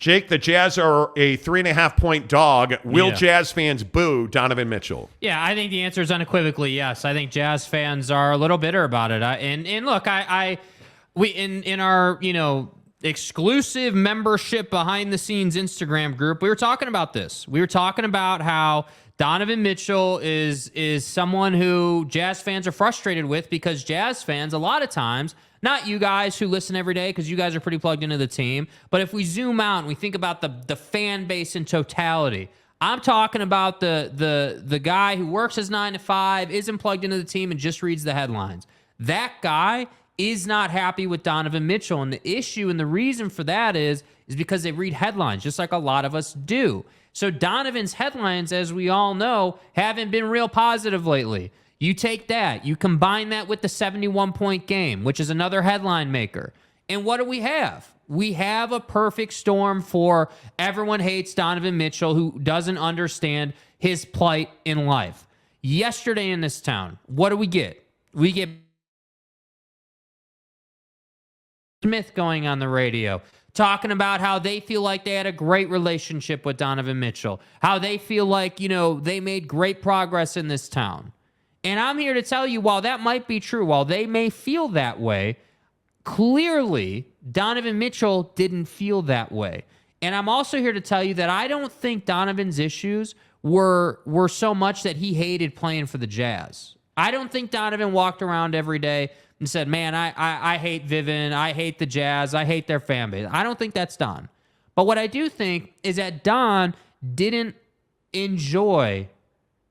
Jake, the Jazz are a 3.5-point dog. Will Jazz fans boo Donovan Mitchell? Yeah, I think the answer is unequivocally yes. I think Jazz fans are a little bitter about it. And look, we in our exclusive membership behind the scenes Instagram group, we were talking about this. We were talking about how Donovan Mitchell is someone who Jazz fans are frustrated with because Jazz fans, a lot of times, not you guys who listen every day because you guys are pretty plugged into the team, but if we zoom out and we think about the fan base in totality, I'm talking about the guy who works his 9 to 5, isn't plugged into the team, and just reads the headlines. That guy is not happy with Donovan Mitchell, and the issue and the reason for that is because they read headlines, just like a lot of us do. So Donovan's headlines, as we all know, haven't been real positive lately. You take that, you combine that with the 71-point game, which is another headline maker. And what do we have? We have a perfect storm for everyone hates Donovan Mitchell who doesn't understand his plight in life. Yesterday in this town, what do we get? We get Smith going on the radio, talking about how they feel like they had a great relationship with Donovan Mitchell, how they feel like, they made great progress in this town. And I'm here to tell you, while that might be true, while they may feel that way, clearly Donovan Mitchell didn't feel that way. And I'm also here to tell you that I don't think Donovan's issues were so much that he hated playing for the Jazz. I don't think Donovan walked around every day and said, man, I hate Vivint, I hate the Jazz, I hate their fan base. I don't think that's Don. But what I do think is that Don didn't enjoy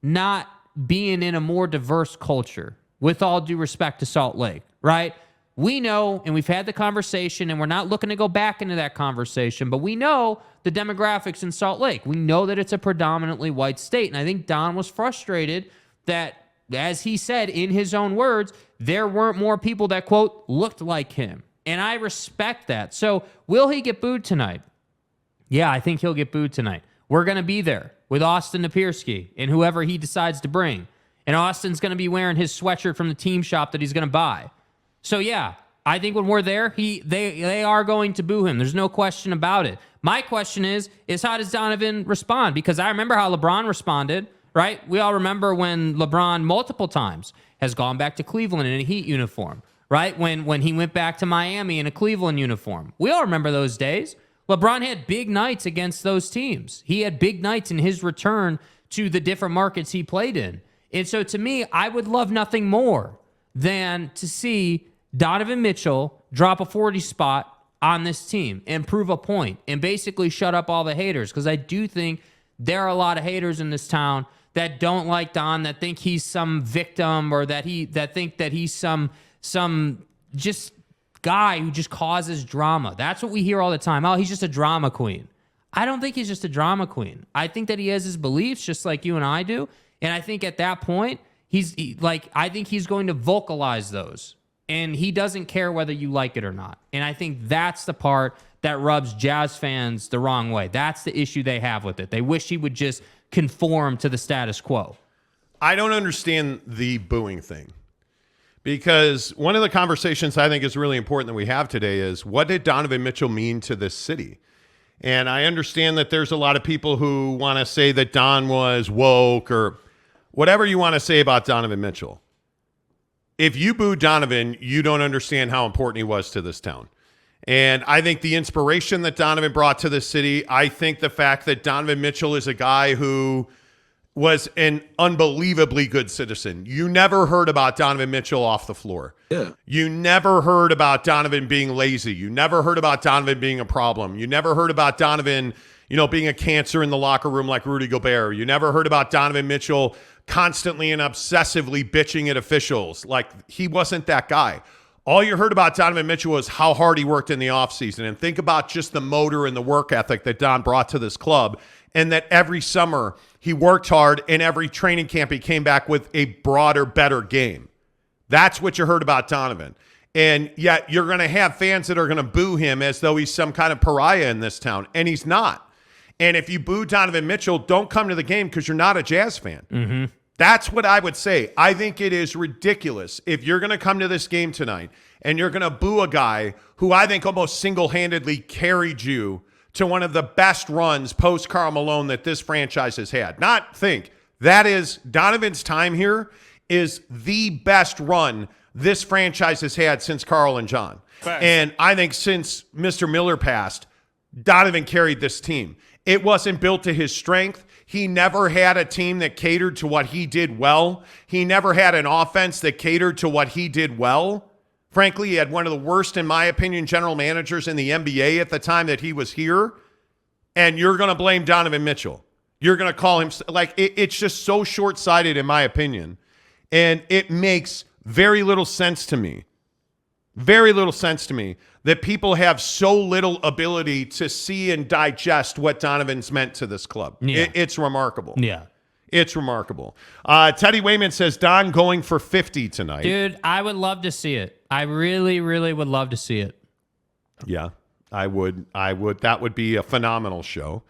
not being in a more diverse culture, with all due respect to Salt Lake, right? We know, and we've had the conversation, and we're not looking to go back into that conversation, but we know the demographics in Salt Lake. We know that it's a predominantly white state, and I think Don was frustrated that, as he said in his own words, there weren't more people that, quote, looked like him. And I respect that. So will he get booed tonight? Yeah, I think he'll get booed tonight. We're going to be there with Austin Napierski and whoever he decides to bring. And Austin's going to be wearing his sweatshirt from the team shop that he's going to buy. So yeah, I think when we're there, they are going to boo him. There's no question about it. My question is how does Donovan respond? Because I remember how LeBron responded, right? We all remember when LeBron multiple times has gone back to Cleveland in a Heat uniform, right? When he went back to Miami in a Cleveland uniform. We all remember those days. LeBron had big nights against those teams. He had big nights in his return to the different markets he played in. And so to me, I would love nothing more than to see Donovan Mitchell drop a 40 spot on this team and prove a point and basically shut up all the haters, because I do think there are a lot of haters in this town that don't like Don, that think he's some victim, or that think that he's some just guy who just causes drama. That's what we hear all the time. Oh, he's just a drama queen. I don't think he's just a drama queen. I think that he has his beliefs just like you and I do. And I think at that point, I think he's going to vocalize those. And he doesn't care whether you like it or not. And I think that's the part that rubs Jazz fans the wrong way. That's the issue they have with it. They wish he would just conform to the status quo. I don't understand the booing thing. Because one of the conversations I think is really important that we have today is, what did Donovan Mitchell mean to this city? And I understand that there's a lot of people who want to say that Don was woke or whatever you want to say about Donovan Mitchell. If you boo Donovan, you don't understand how important he was to this town. And I think the inspiration that Donovan brought to this city, I think the fact that Donovan Mitchell is a guy who was an unbelievably good citizen. You never heard about Donovan Mitchell off the floor. Yeah. You never heard about Donovan being lazy. You never heard about Donovan being a problem. You never heard about Donovan, being a cancer in the locker room like Rudy Gobert. You never heard about Donovan Mitchell constantly and obsessively bitching at officials. Like, he wasn't that guy. All you heard about Donovan Mitchell was how hard he worked in the offseason. And think about just the motor and the work ethic that Don brought to this club. And that every summer he worked hard, and every training camp he came back with a broader, better game. That's what you heard about Donovan. And yet you're going to have fans that are going to boo him as though he's some kind of pariah in this town. And he's not. And if you boo Donovan Mitchell, don't come to the game because you're not a Jazz fan. Mm-hmm. That's what I would say. I think it is ridiculous if you're going to come to this game tonight and you're going to boo a guy who I think almost single-handedly carried you to one of the best runs post Karl Malone that this franchise has had. Not think. That is, Donovan's time here is the best run this franchise has had since Karl and John. Facts. And I think since Mr. Miller passed, Donovan carried this team. It wasn't built to his strength. He never had a team that catered to what he did well. He never had an offense that catered to what he did well. Frankly, he had one of the worst, in my opinion, general managers in the NBA at the time that he was here. And you're going to blame Donovan Mitchell. You're going to call him, like, it's just so short-sighted, in my opinion. And it makes very little sense to me. Very little sense to me that people have so little ability to see and digest what Donovan's meant to this club. Yeah. It's remarkable. Yeah. It's remarkable. Teddy Wayman says, Don going for 50 tonight. Dude, I would love to see it. I really, really would love to see it. Yeah, I would. That would be a phenomenal show.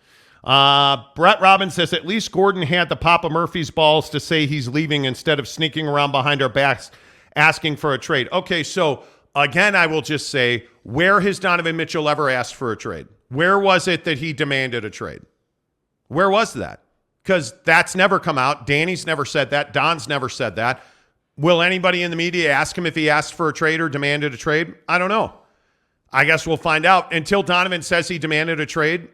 Brett Robbins says, at least Gordon had the Papa Murphy's balls to say he's leaving instead of sneaking around behind our backs asking for a trade. Okay, so again, I will just say, where has Donovan Mitchell ever asked for a trade? Where was it that he demanded a trade? Where was that? Because that's never come out. Danny's never said that. Don's never said that. Will anybody in the media ask him if he asked for a trade or demanded a trade? I don't know. I guess we'll find out until Donovan says he demanded a trade.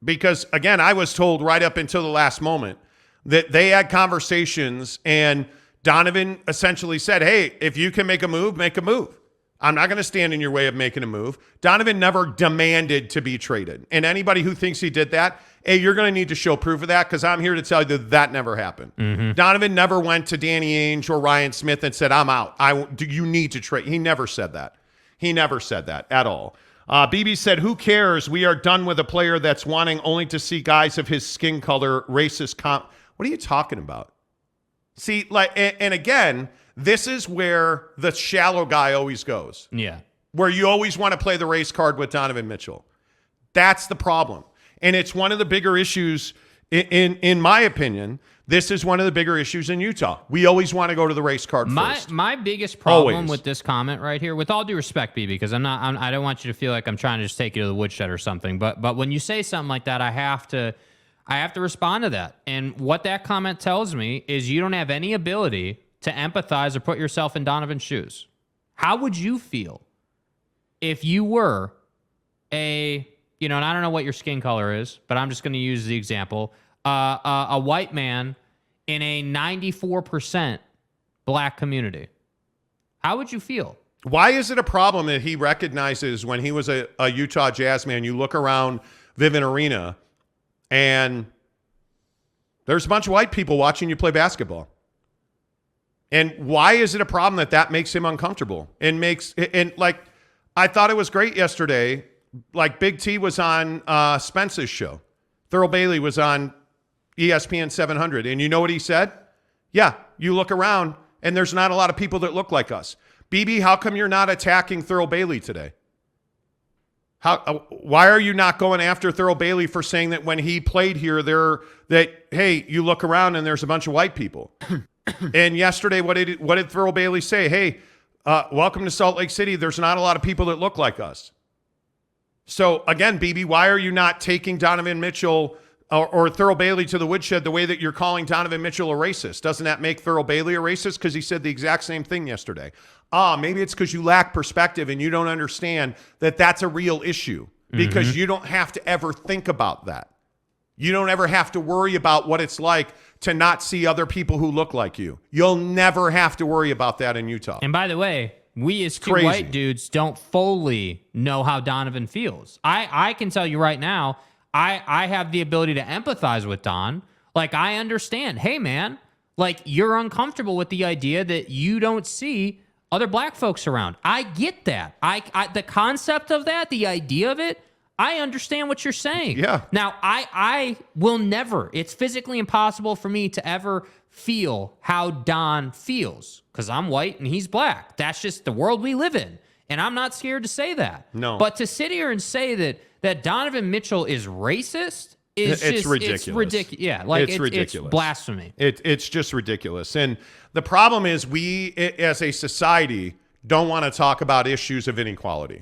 Because, again, I was told right up until the last moment that they had conversations and Donovan essentially said, hey, if you can make a move, make a move. I'm not going to stand in your way of making a move. Donovan never demanded to be traded. And anybody who thinks he did that, hey, you're going to need to show proof of that because I'm here to tell you that that never happened. Mm-hmm. Donovan never went to Danny Ainge or Ryan Smith and said, I'm out. You need to trade. He never said that. He never said that at all. BB said, who cares? We are done with a player that's wanting only to see guys of his skin color, racist comp. What are you talking about? See, and again, this is where the shallow guy always goes. Yeah. Where you always want to play the race card with Donovan Mitchell. That's the problem. And it's one of the bigger issues, in my opinion. This is one of the bigger issues in Utah. We always want to go to the race card first. My biggest problem Always. with this comment right here, with all due respect, B, because I don't want you to feel like I'm trying to just take you to the woodshed or something. But when you say something like that, I have to respond to that. And what that comment tells me is you don't have any ability to empathize or put yourself in Donovan's shoes. How would you feel if you were and I don't know what your skin color is, but I'm just going to use the example, a white man in a 94% black community? How would you feel? Why is it a problem that he recognizes when he was a Utah Jazz man, you look around Vivint Arena and there's a bunch of white people watching you play basketball? And why is it a problem that makes him uncomfortable? And I thought it was great yesterday. Like Big T was on Spence's show. Thurl Bailey was on ESPN 700. And you know what he said? Yeah, you look around and there's not a lot of people that look like us. BB, how come you're not attacking Thurl Bailey today? Why are you not going after Thurl Bailey for saying that when he played here, hey, you look around and there's a bunch of white people? And yesterday, what did Thurl Bailey say? Hey, welcome to Salt Lake City. There's not a lot of people that look like us. So again, BB, why are you not taking Donovan Mitchell or Thurl Bailey to the woodshed the way that you're calling Donovan Mitchell a racist? Doesn't that make Thurl Bailey a racist? Because he said the exact same thing yesterday. Maybe it's because you lack perspective and you don't understand that that's a real issue because you don't have to ever think about that. You don't ever have to worry about what it's like to not see other people who look like you. You'll never have to worry about that in Utah. And by the way, we as two Crazy. white dudes don't fully know how Donovan feels. I can tell you right now, I have the ability to empathize with Don. Like, I understand. Hey, man, like, you're uncomfortable with the idea that you don't see other black folks around. I get that. The concept of that, the idea of it, I understand what you're saying. Yeah. Now, I will never, it's physically impossible for me to ever feel how Don feels because I'm white and he's black. That's just the world we live in. And I'm not scared to say that. No. But to sit here and say that Donovan Mitchell is racist is it's ridiculous. It's ridiculous. Yeah, like it's ridiculous. It's blasphemy. It's just ridiculous. And the problem is we, as a society, don't want to talk about issues of inequality.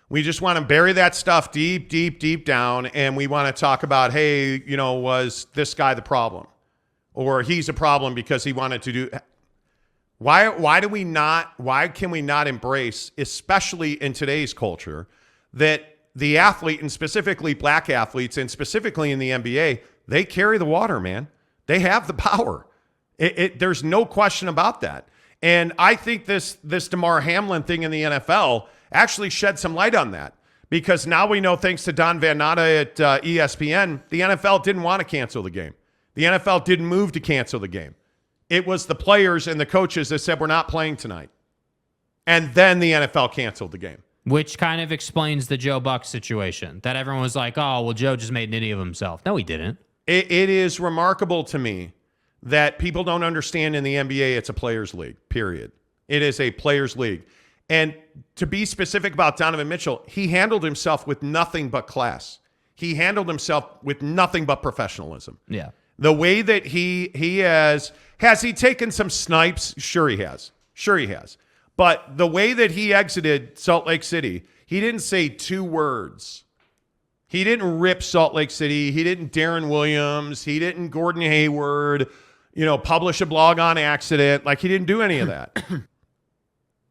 We just want to bury that stuff deep, deep, deep down, and we want to talk about, hey, was this guy the problem? Or he's a problem because he wanted to do... Why can we not embrace, especially in today's culture, that the athlete, and specifically black athletes, and specifically in the NBA, they carry the water, man. They have the power. There's no question about that. And I think this Damar Hamlin thing in the NFL actually shed some light on that, because now we know, thanks to Don Van Natta at ESPN, the NFL didn't want to cancel the game. The NFL didn't move to cancel the game. It was the players and the coaches that said, we're not playing tonight. And then the NFL canceled the game. Which kind of explains the Joe Buck situation, that everyone was like, oh, well, Joe just made an idiot of himself. No, he didn't. It is remarkable to me that people don't understand in the NBA it's a players' league, period. It is a players' league. And to be specific about Donovan Mitchell, he handled himself with nothing but class. He handled himself with nothing but professionalism. Yeah. The way that he has he taken some snipes? Sure he has. Sure he has. But the way that he exited Salt Lake City, he didn't say two words. He didn't rip Salt Lake City. He didn't Darren Williams. He didn't Gordon Hayward, publish a blog on accident. Like, he didn't do any of that.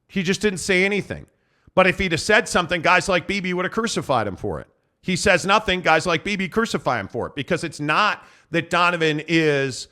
He just didn't say anything. But if he'd have said something, guys like BB would have crucified him for it. He says nothing, guys like BB crucify him for it, because it's not that Donovan is,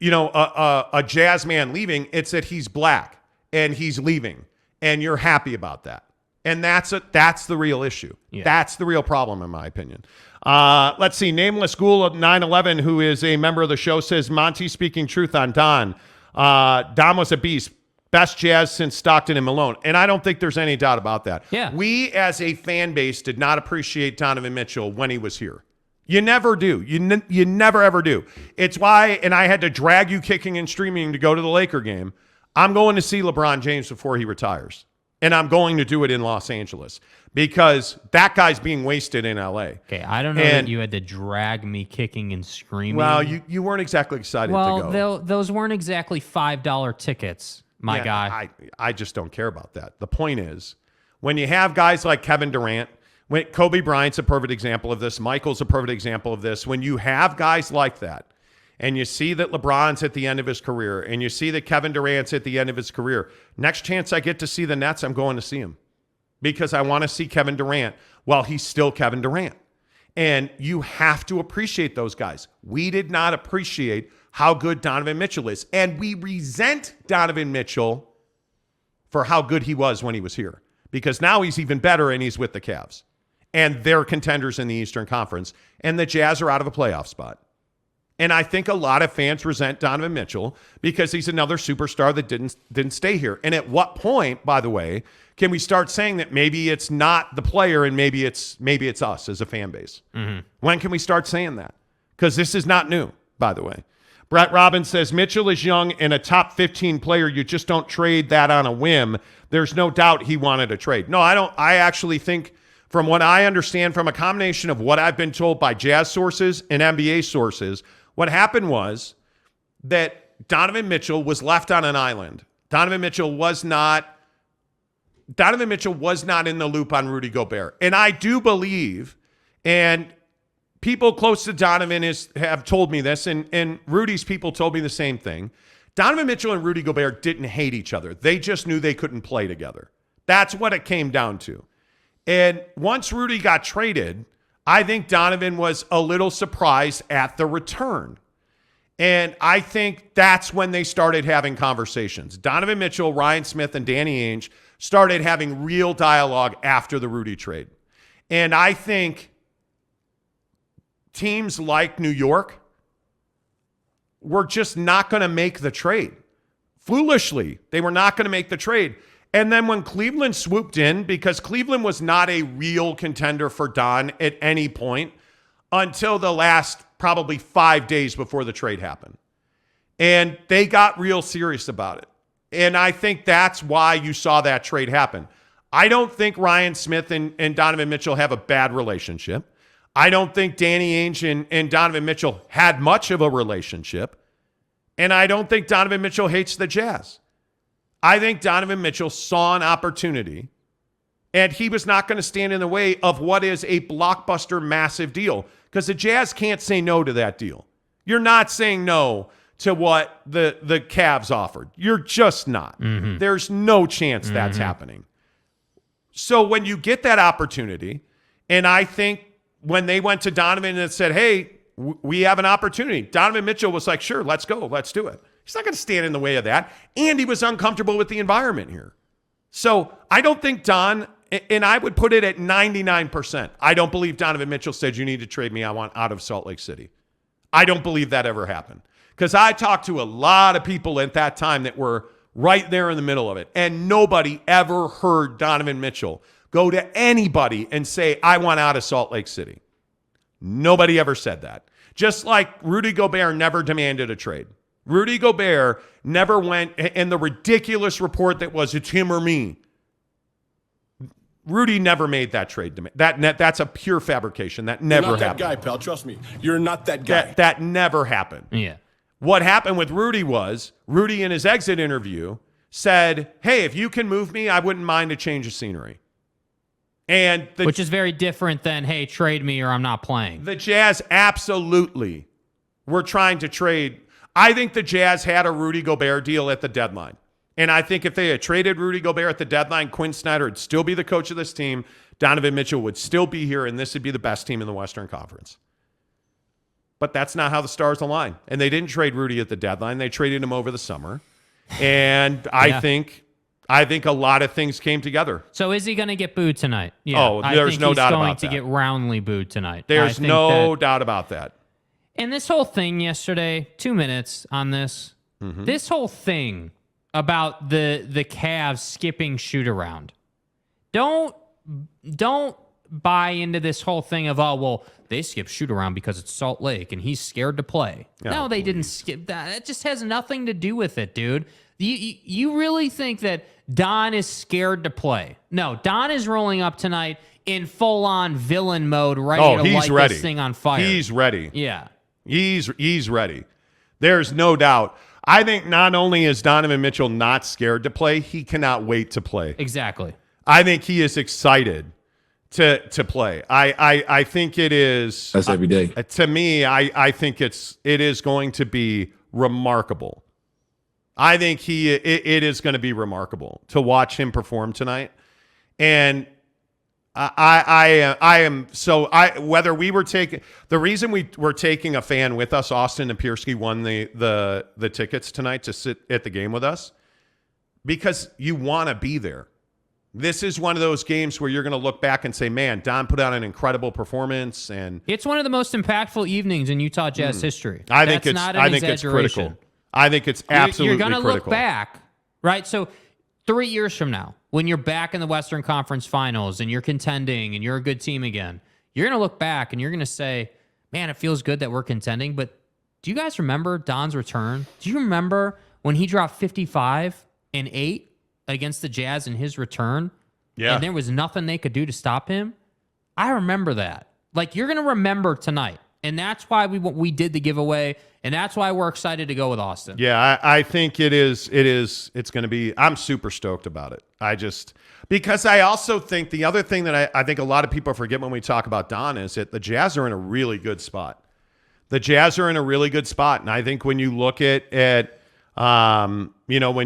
a jazz man leaving. It's that he's black and he's leaving, and you're happy about that. And that's the real issue. Yeah. That's the real problem, in my opinion. Let's see. Nameless Ghoul of 9/11, who is a member of the show, says, Monty speaking truth on Don. Don was a beast. Best Jazz since Stockton and Malone. And I don't think there's any doubt about that. Yeah. We, as a fan base, did not appreciate Donovan Mitchell when he was here. You never do. You never, ever do. It's why, and I had to drag you kicking and streaming to go to the Laker game, I'm going to see LeBron James before he retires. And I'm going to do it in Los Angeles, because that guy's being wasted in L.A. Okay, I don't know that you had to drag me kicking and screaming. Well, you weren't exactly excited to go. Well, those weren't exactly $5 tickets, my guy. I just don't care about that. The point is, when you have guys like Kevin Durant, when Kobe Bryant's a perfect example of this, Michael's a perfect example of this, when you have guys like that, and you see that LeBron's at the end of his career, and you see that Kevin Durant's at the end of his career, next chance I get to see the Nets, I'm going to see him, because I want to see Kevin Durant while he's still Kevin Durant. And you have to appreciate those guys. We did not appreciate how good Donovan Mitchell is, and we resent Donovan Mitchell for how good he was when he was here, because now he's even better and he's with the Cavs. And they're contenders in the Eastern Conference, and the Jazz are out of a playoff spot. And I think a lot of fans resent Donovan Mitchell because he's another superstar that didn't stay here. And at what point, by the way, can we start saying that maybe it's not the player and maybe it's us as a fan base? Mm-hmm. When can we start saying that? Because this is not new, by the way. Brett Robbins says, Mitchell is young and a top 15 player. You just don't trade that on a whim. There's no doubt he wanted a trade. No, I don't. I actually think, from what I understand, from a combination of what I've been told by Jazz sources and NBA sources, what happened was that Donovan Mitchell was left on an island. Donovan Mitchell was not in the loop on Rudy Gobert. And I do believe, and people close to Donovan have told me this, and Rudy's people told me the same thing. Donovan Mitchell and Rudy Gobert didn't hate each other. They just knew they couldn't play together. That's what it came down to. And once Rudy got traded, I think Donovan was a little surprised at the return. And I think that's when they started having conversations. Donovan Mitchell, Ryan Smith, and Danny Ainge started having real dialogue after the Rudy trade. And I think teams like New York were just not going to make the trade. Foolishly, they were not going to make the trade. And then when Cleveland swooped in, because Cleveland was not a real contender for Don at any point until the last probably 5 days before the trade happened. And they got real serious about it. And I think that's why you saw that trade happen. I don't think Ryan Smith and Donovan Mitchell have a bad relationship. I don't think Danny Ainge and Donovan Mitchell had much of a relationship. And I don't think Donovan Mitchell hates the Jazz. I think Donovan Mitchell saw an opportunity And he was not going to stand in the way of what is a blockbuster, massive deal, because the Jazz can't say no to that deal. You're not saying no to what the Cavs offered. You're just not. Mm-hmm. There's no chance that's happening. So when you get that opportunity, and I think when they went to Donovan and said, hey, we have an opportunity, Donovan Mitchell was like, sure, let's go. Let's do it. He's not going to stand in the way of that. And he was uncomfortable with the environment here. So I don't think Don, and I would put it at 99%. I don't believe Donovan Mitchell said, you need to trade me. I want out of Salt Lake City. I don't believe that ever happened. Because I talked to a lot of people at that time that were right there in the middle of it. And nobody ever heard Donovan Mitchell go to anybody and say, I want out of Salt Lake City. Nobody ever said that. Just like Rudy Gobert never demanded a trade. Rudy Gobert never went, and the ridiculous report that was, it's him or me. Rudy never made that trade demand. That's a pure fabrication. That never happened. You're not that guy, pal. Trust me. You're not that guy. That never happened. Yeah. What happened with Rudy was, Rudy in his exit interview said, hey, if you can move me, I wouldn't mind a change of scenery. And which is very different than, hey, trade me or I'm not playing. The Jazz absolutely were trying to trade. I think the Jazz had a Rudy Gobert deal at the deadline. And I think if they had traded Rudy Gobert at the deadline, Quinn Snyder would still be the coach of this team. Donovan Mitchell would still be here, and this would be the best team in the Western Conference. But that's not how the stars align. And they didn't trade Rudy at the deadline. They traded him over the summer. And I think a lot of things came together. So is he going to get booed tonight? Yeah, oh, there's no doubt about that. He's going to get roundly booed tonight. There's no doubt about that. And this whole thing yesterday, 2 minutes on this. Mm-hmm. This whole thing about the Cavs skipping shoot around. Don't buy into this whole thing of, oh, well, they skip shoot around because it's Salt Lake and he's scared to play. No, they didn't skip that. That just has nothing to do with it, dude. You really think that Don is scared to play? No, Don is rolling up tonight in full-on villain mode, ready to light this thing on fire. He's ready. Yeah. He's ready. There's no doubt. I think not only is Donovan Mitchell not scared to play, he cannot wait to play. Exactly. I think he is excited to play. I think it is. That's every day. To me, I think it is going to be remarkable. I think it is going to be remarkable to watch him perform tonight. And whether we were taking, the reason we were taking a fan with us, Austin Napierski won the tickets tonight to sit at the game with us, because you want to be there. This is one of those games where you're going to look back and say, man, Don put out an incredible performance. And it's one of the most impactful evenings in Utah Jazz history. I think it's critical. I think it's absolutely critical. You're going to look back, right? So 3 years from now, when you're back in the Western Conference Finals and you're contending and you're a good team again, you're going to look back and you're going to say, man, it feels good that we're contending. But do you guys remember Don's return? Do you remember when he dropped 55 and 8 against the Jazz in his return? Yeah. And there was nothing they could do to stop him? I remember that. Like, you're going to remember tonight. And that's why we did the giveaway, and that's why we're excited to go with Austin. Yeah, I think it's going to be, I'm super stoked about it. Because I also think the other thing that I think a lot of people forget when we talk about Don is that the Jazz are in a really good spot. The Jazz are in a really good spot. And I think when you look at when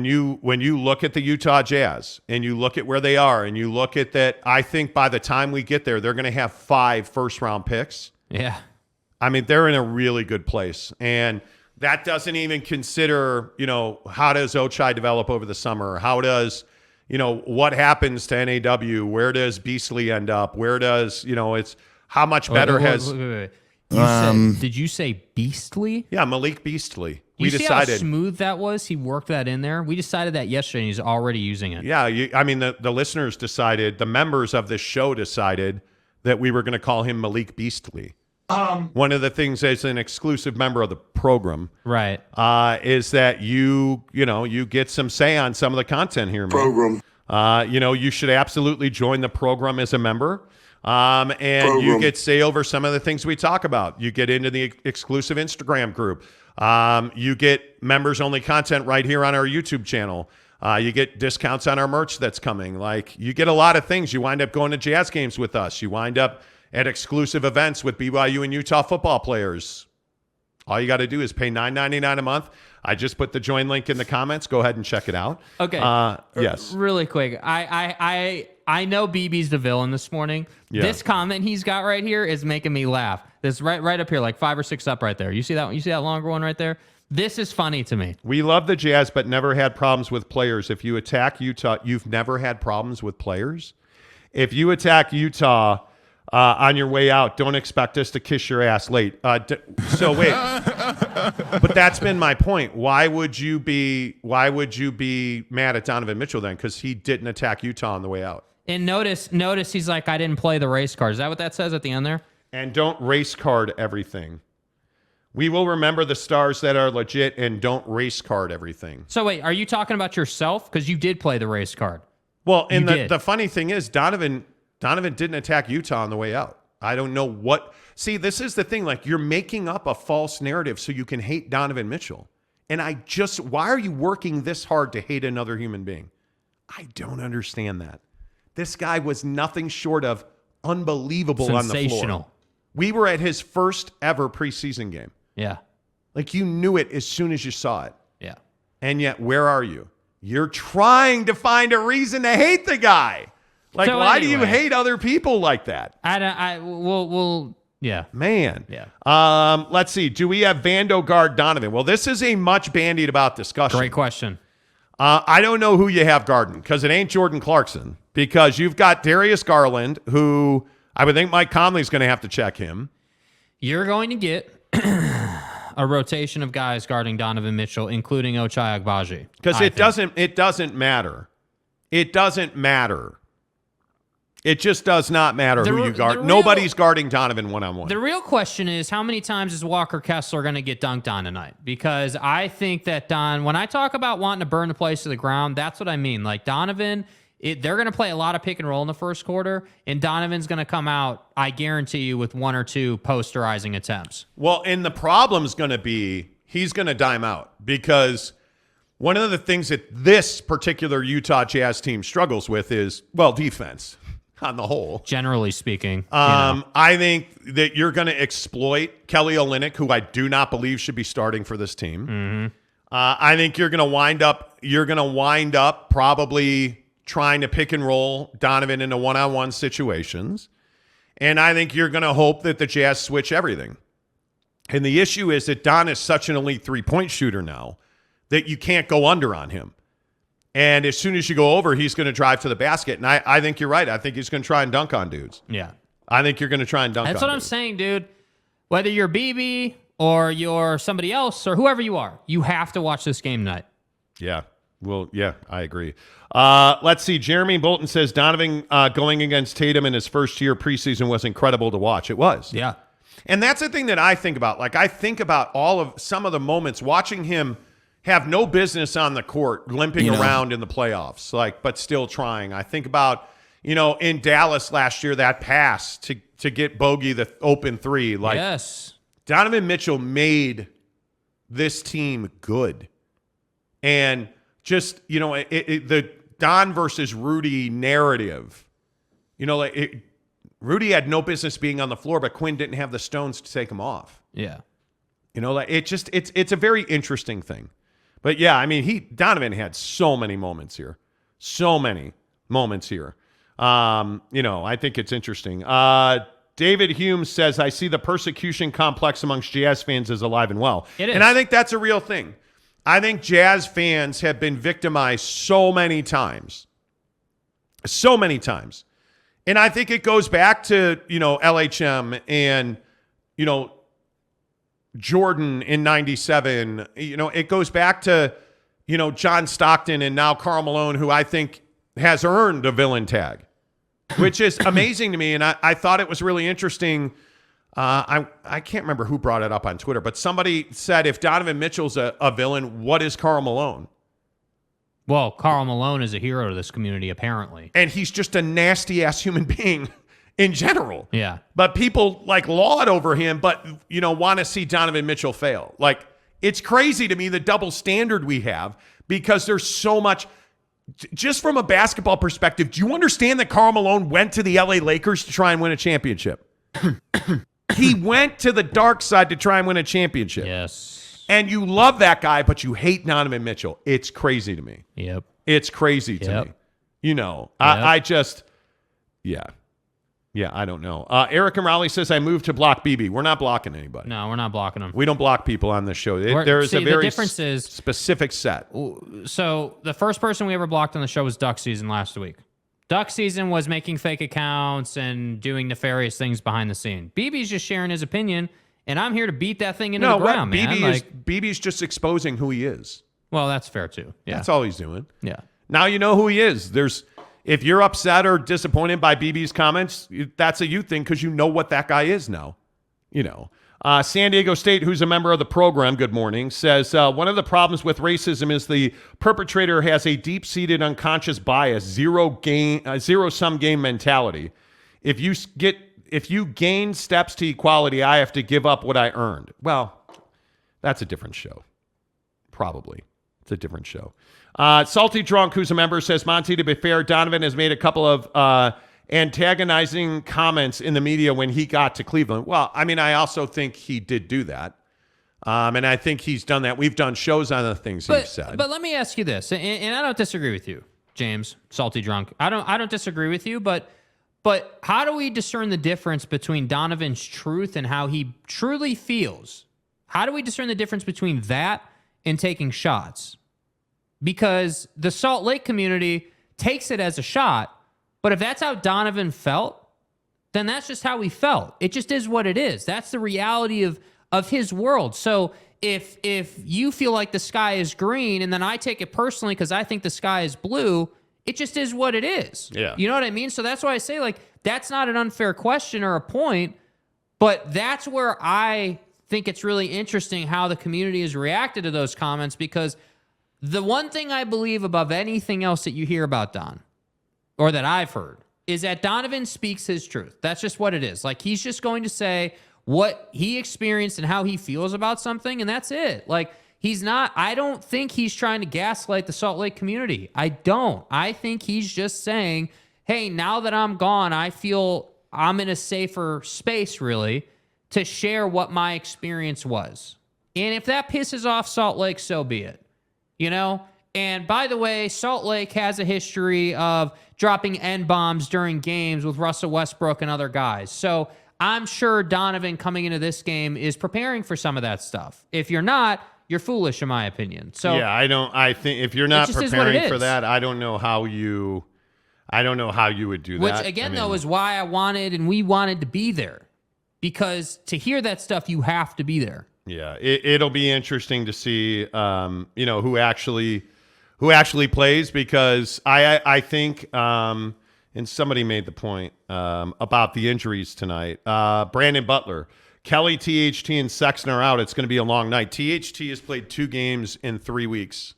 you look at the Utah Jazz and you look at where they are and you look at that, I think by the time we get there, they're going to have 5 first-round picks. Yeah. I mean, they're in a really good place. And that doesn't even consider, how does Ochai develop over the summer? How does, what happens to NAW? Where does Beasley end up? Where does, it's how much better wait. Did you say Beastly? Yeah, Malik Beasley. We decided how smooth that was. He worked that in there. We decided that yesterday, and he's already using it. Yeah, the listeners decided, the members of this show decided that we were going to call him Malik Beasley. One of the things as an exclusive member of the program, right, is that you get some say on some of the content here, man. You should absolutely join the program as a member. You get say over some of the things we talk about. You get into the exclusive Instagram group. You get members only content right here on our YouTube channel. You get discounts on our merch that's coming. Like, you get a lot of things. You wind up going to Jazz games with us. You wind up at exclusive events with BYU and Utah football players. All you got to do is pay $9.99 a month. I just put the join link in the comments. Go ahead and check it out. Okay. Yes. Really quick. I know BB's the villain this morning. Yeah. This comment he's got right here is making me laugh. This right up here, like 5 or 6 up right there. You see that? You see that longer one right there? This is funny to me. We love the Jazz, but never had problems with players. If you attack Utah, you've never had problems with players? If you attack Utah on your way out, don't expect us to kiss your ass late. So wait, but that's been my point. Why would you be mad at Donovan Mitchell then? Because he didn't attack Utah on the way out. And notice he's like, I didn't play the race card. Is that what that says at the end there? And don't race card everything. We will remember the stars that are legit and don't race card everything. So wait, are you talking about yourself? Because you did play the race card. Well, and the funny thing is, Donovan didn't attack Utah on the way out. I don't know what. See, this is the thing. Like, you're making up a false narrative so you can hate Donovan Mitchell. And why are you working this hard to hate another human being? I don't understand that. This guy was nothing short of unbelievable on the floor. We were at his first ever preseason game. Yeah. Like, you knew it as soon as you saw it. Yeah. And yet, where are you? You're trying to find a reason to hate the guy. Like, so why anyway, do you hate other people like that? Yeah. Man. Yeah. Let's see. Do we have Vando guard Donovan? Well, this is a much bandied about discussion. Great question. I don't know who you have guarding, because it ain't Jordan Clarkson, because you've got Darius Garland, who I would think Mike Conley's going to have to check him. You're going to get a rotation of guys guarding Donovan Mitchell, including Ochai Agbaji. Because it doesn't matter. It doesn't matter. It just does not matter who you guard. Nobody's guarding Donovan one-on-one. The real question is, how many times is Walker Kessler going to get dunked on tonight? Because I think that when I talk about wanting to burn the place to the ground, that's what I mean. Like, Donovan, they're going to play a lot of pick and roll in the first quarter, and Donovan's going to come out, I guarantee you, with 1 or 2 posterizing attempts. Well, and the problem's going to be he's going to dime out, because one of the things that this particular Utah Jazz team struggles with is, well, defense on the whole. Generally speaking. I think that you're going to exploit Kelly Olynyk, who I do not believe should be starting for this team. Mm-hmm. I think you're going to wind up probably trying to pick and roll Donovan into one-on-one situations. And I think you're going to hope that the Jazz switch everything. And the issue is that Don is such an elite three-point shooter now that you can't go under on him. And as soon as you go over, he's going to drive to the basket. And I think you're right. I think he's going to try and dunk on dudes. Yeah. I think you're going to try and dunk on dudes. That's what I'm saying, dude. Whether you're BB or you're somebody else or whoever you are, you have to watch this game tonight. Yeah. Well, yeah, I agree. Let's see. Jeremy Bolton says Donovan going against Tatum in his first year preseason was incredible to watch. It was. Yeah. And that's the thing that I think about. Like, I think about some of the moments watching him have no business on the court, limping around in the playoffs, but still trying. I think about, in Dallas last year, that pass to get Bogey the open three. Yes. Donovan Mitchell made this team good. And just, the Don versus Rudy narrative, Rudy had no business being on the floor, but Quinn didn't have the stones to take him off. Yeah. It's a very interesting thing. But yeah, I mean, Donovan had so many moments here. I think it's interesting. David Hume says, I see the persecution complex amongst Jazz fans is alive and well. It is. And I think that's a real thing. I think Jazz fans have been victimized so many times. And I think it goes back to, LHM and, Jordan in 97. It goes back to, John Stockton and now Karl Malone, who I think has earned a villain tag, which is amazing to me. And I thought it was really interesting. I can't remember who brought it up on Twitter, but somebody said, if Donovan Mitchell's a villain, what is Karl Malone? Well, Karl Malone is a hero to this community, apparently. And he's just a nasty-ass human being in general. Yeah. But people laud over him, but want to see Donovan Mitchell fail. It's crazy to me the double standard we have, because there's so much. just from a basketball perspective, do you understand that Karl Malone went to the LA Lakers to try and win a championship? He went to the dark side to try and win a championship. Yes. And you love that guy, but you hate Donovan Mitchell. It's crazy to me. Yep. It's crazy to me. You know, I just, yeah, I don't know. Eric and Raleigh says, I moved to block BB. We're not blocking anybody. No, we're not blocking them. We don't block people on this show. There is a very specific set. So the first person we ever blocked on the show was Duck Season last week. Duck Season was making fake accounts and doing nefarious things behind the scene. BB's just sharing his opinion, and I'm here to beat that thing into the ground, man. BB's just exposing who he is. Well, that's fair, too. Yeah. That's all he's doing. Yeah. Now you know who he is. If you're upset or disappointed by BB's comments, that's a you thing because you know what that guy is now. You know. San Diego State, who's a member of the program, good morning, says one of the problems with racism is the perpetrator has a deep-seated unconscious bias, zero-sum game mentality. If you gain steps to equality, I have to give up what I earned. Well, that's a different show. Probably. It's a different show. Salty Drunk, who's a member, says, Monty, to be fair, Donovan has made a couple of antagonizing comments in the media when he got to Cleveland. Well, I mean, I also think he did do that. And I think he's done that. We've done shows on the things he's said. But let me ask you this, and I don't disagree with you, James, Salty Drunk. I don't disagree with you, but how do we discern the difference between Donovan's truth and how he truly feels? How do we discern the difference between that and taking shots? Because the Salt Lake community takes it as a shot, but if that's how Donovan felt, then that's just how he felt. It just is what it is. That's the reality of his world. So if you feel like the sky is green and then I take it personally because I think the sky is blue, it just is what it is. Yeah. You know what I mean? So that's why I say, like, that's not an unfair question or a point, but that's where I think it's really interesting how the community has reacted to those comments, because the one thing I believe above anything else that you hear about Don, or that I've heard, is that Donovan speaks his truth. That's just what it is. Like, he's just going to say what he experienced and how he feels about something, and that's it. Like, I don't think he's trying to gaslight the Salt Lake community. I don't. I think he's just saying, hey, now that I'm gone, I feel I'm in a safer space, really, to share what my experience was. And if that pisses off Salt Lake, so be it. You know? And by the way, Salt Lake has a history of dropping N-bombs during games with Russell Westbrook and other guys. So I'm sure Donovan coming into this game is preparing for some of that stuff. If you're not, you're foolish, in my opinion. So yeah, I think if you're not preparing for that, I don't know how you would do that. Which again, though, is why we wanted to be there. Because to hear that stuff, you have to be there. Yeah, it'll be interesting to see, who actually plays, because I think, and somebody made the point about the injuries tonight. Brandon Butler, Kelly, THT, and Sexton are out. It's going to be a long night. THT has played 2 games in 3 weeks.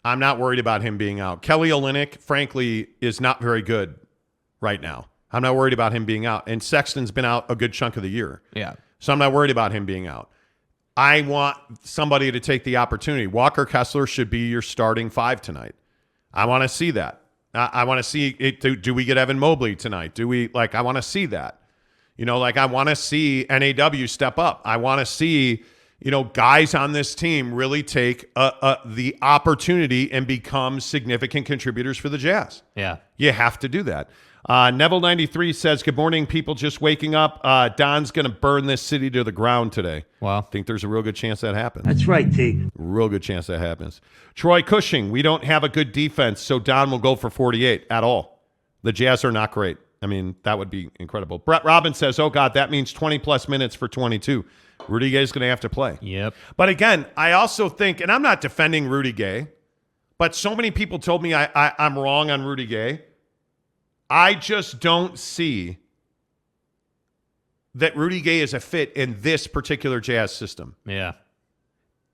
I'm not worried about him being out. Kelly Olynyk, frankly, is not very good right now. I'm not worried about him being out. And Sexton's been out a good chunk of the year. Yeah. So I'm not worried about him being out. I want somebody to take the opportunity. Walker Kessler should be your starting 5 tonight. I want to see that. I want to see it. Do we get Evan Mobley tonight? I want to see that. I want to see NAW step up. I want to see, guys on this team really take the opportunity and become significant contributors for the Jazz. Yeah. You have to do that. Neville93 says, good morning, people just waking up. Don's going to burn this city to the ground today. Well, I think there's a real good chance that happens. That's right, T. Real good chance that happens. Troy Cushing, we don't have a good defense, so Don will go for 48 at all. The Jazz are not great. I mean, that would be incredible. Brett Robbins says, oh, God, that means 20-plus minutes for 22. Rudy Gay's going to have to play. Yep. But again, I also think, and I'm not defending Rudy Gay, but so many people told me I'm wrong on Rudy Gay. I just don't see that Rudy Gay is a fit in this particular Jazz system. Yeah.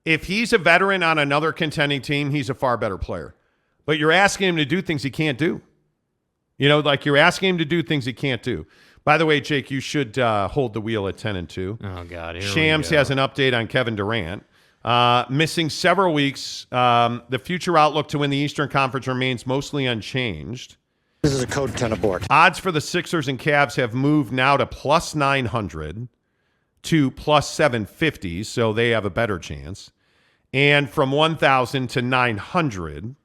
If he's a veteran on another contending team, he's a far better player. But you're asking him to do things he can't do. You're asking him to do things he can't do. By the way, Jake, you should hold the wheel at 10-2. Oh, God. Shams has an update on Kevin Durant. Missing several weeks. The future outlook to win the Eastern Conference remains mostly unchanged. This is a code 10 abort. Odds for the Sixers and Cavs have moved now to plus 900 to plus 750, so they have a better chance. And from 1,000 to 900.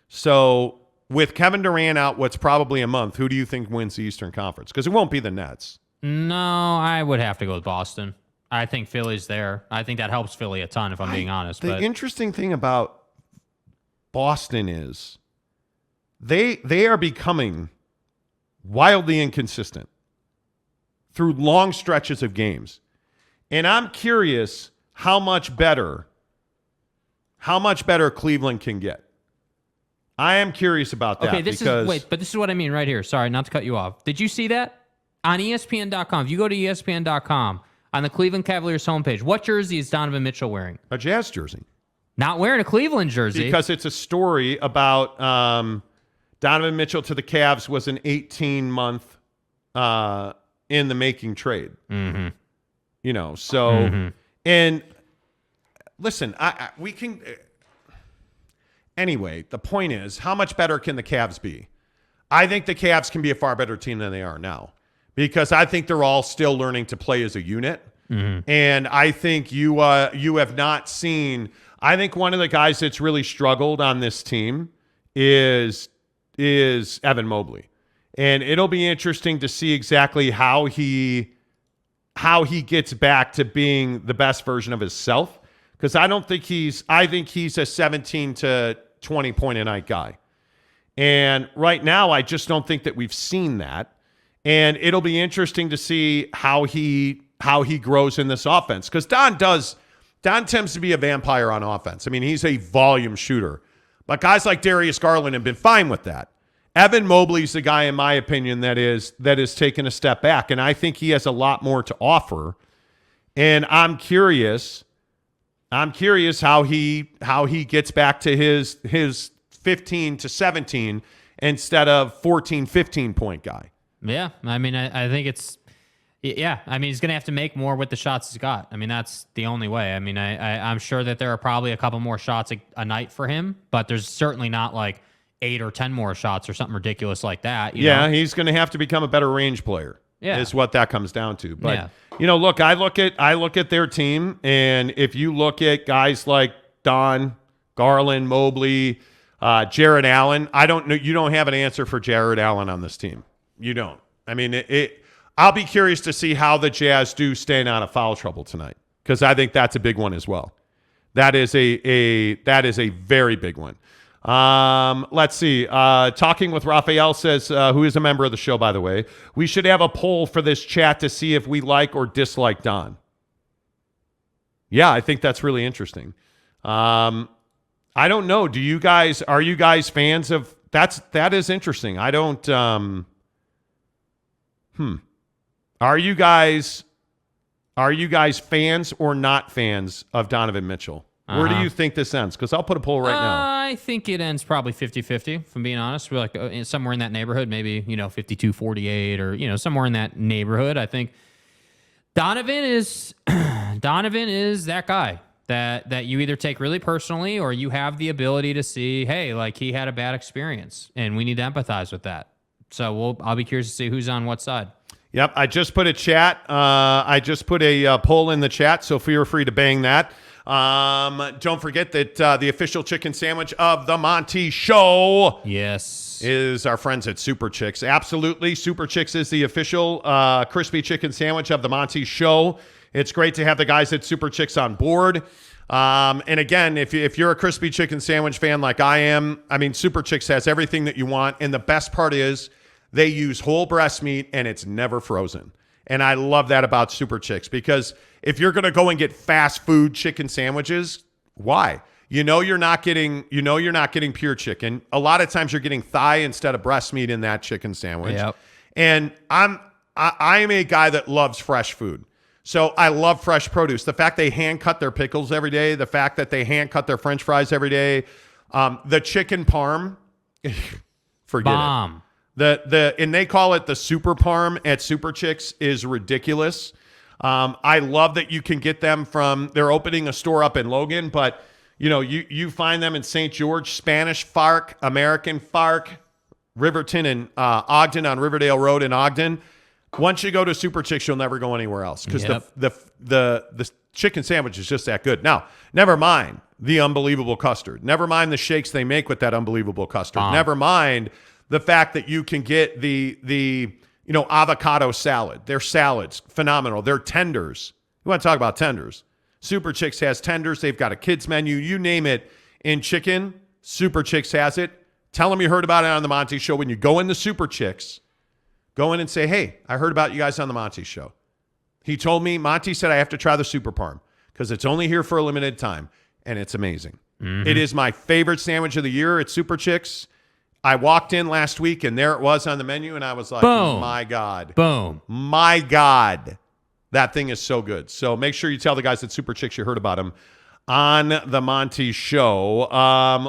So with Kevin Durant out what's probably a month, who do you think wins the Eastern Conference? Because it won't be the Nets. No, I would have to go with Boston. I think Philly's there. I think that helps Philly a ton, if I'm being honest. The interesting thing about Boston is they are becoming wildly inconsistent through long stretches of games. And I'm curious how much better Cleveland can get. I am curious about that. Okay, this is what I mean right here. Sorry, not to cut you off. Did you see that? On ESPN.com, if you go to ESPN.com, on the Cleveland Cavaliers homepage, what jersey is Donovan Mitchell wearing? A Jazz jersey. Not wearing a Cleveland jersey. Because it's a story about Donovan Mitchell to the Cavs was an 18-month in the making trade. Mm-hmm. You know, so, and listen, we can, anyway, the point is, how much better can the Cavs be? I think the Cavs can be a far better team than they are now. Because I think they're all still learning to play as a unit. Mm-hmm. And I think you have not seen – I think one of the guys that's really struggled on this team is Evan Mobley. And it'll be interesting to see exactly how he gets back to being the best version of himself. Because I think he's a 17 to 20 point a night guy. And right now, I just don't think that we've seen that. And it'll be interesting to see how he grows in this offense. Because Don tends to be a vampire on offense. I mean, he's a volume shooter. But guys like Darius Garland have been fine with that. Evan Mobley's the guy, in my opinion, that is taken a step back. And I think he has a lot more to offer. And I'm curious how he gets back to his 15 to 17 instead of 14, 15 point guy. Yeah, I mean, I think it's, yeah. I mean, he's going to have to make more with the shots he's got. I mean, that's the only way. I mean, I'm sure that there are probably a couple more shots a night for him, but there's certainly not like 8 or 10 more shots or something ridiculous like that. You know? He's going to have to become a better range player. Yeah, is what that comes down to. But you know, look, I look at their team, and if you look at guys like Don, Garland, Mobley, Jared Allen, I don't know. You don't have an answer for Jared Allen on this team. You don't. I mean, I'll be curious to see how the Jazz do staying out of foul trouble tonight, because I think that's a big one as well. That is a very big one. Let's see. Talking with Raphael says, who is a member of the show, by the way, we should have a poll for this chat to see if we like or dislike Don. Yeah, I think that's really interesting. I don't know. Are you guys fans of that is interesting. I don't, Are you guys fans or not fans of Donovan Mitchell? Where do you think this ends? Because I'll put a poll right now. I think it ends probably 50-50, if I'm being honest. We're like somewhere in that neighborhood, maybe, 52-48 or, somewhere in that neighborhood. I think Donovan is that guy that you either take really personally or you have the ability to see, hey, like he had a bad experience and we need to empathize with that. So I'll be curious to see who's on what side. Yep, I just put a chat. I just put a poll in the chat, so feel free to bang that. Don't forget that the official chicken sandwich of the Monty Show, yes, is our friends at Super Chicks. Absolutely, Super Chicks is the official crispy chicken sandwich of the Monty Show. It's great to have the guys at Super Chicks on board. And again, if you're a crispy chicken sandwich fan like I am, I mean, Super Chicks has everything that you want, and the best part is they use whole breast meat and it's never frozen. And I love that about Super Chicks, because if you're going to go and get fast food chicken sandwiches, why? You're not getting pure chicken. A lot of times you're getting thigh instead of breast meat in that chicken sandwich. Yep. And I am a guy that loves fresh food. So I love fresh produce. The fact they hand cut their pickles every day, the fact that they hand cut their French fries every day, the chicken parm, forget Bomb. it. And they call it the super parm at Super Chicks is ridiculous. I love that you can get them they're opening a store up in Logan, but you find them in St. George, Spanish Fark, American Fark, Riverton, and Ogden on Riverdale Road in Ogden. Once you go to Super Chicks, you'll never go anywhere else because the chicken sandwich is just that good. Now, never mind the unbelievable custard. Never mind the shakes they make with that unbelievable custard. Never mind the fact that you can get the avocado salad. Their salads, phenomenal. Their tenders. You want to talk about tenders? Super Chicks has tenders. They've got a kids menu. You name it in chicken, Super Chicks has it. Tell them you heard about it on the Monty Show. When you go into Super Chicks, go in and say, hey, I heard about you guys on the Monty Show. Monty said I have to try the Super Parm because it's only here for a limited time, and it's amazing. Mm-hmm. It is my favorite sandwich of the year at Super Chicks. I walked in last week, and there it was on the menu, and I was like, boom. My God. Boom. My God. That thing is so good. So make sure you tell the guys at Super Chicks you heard about them on the Monty Show.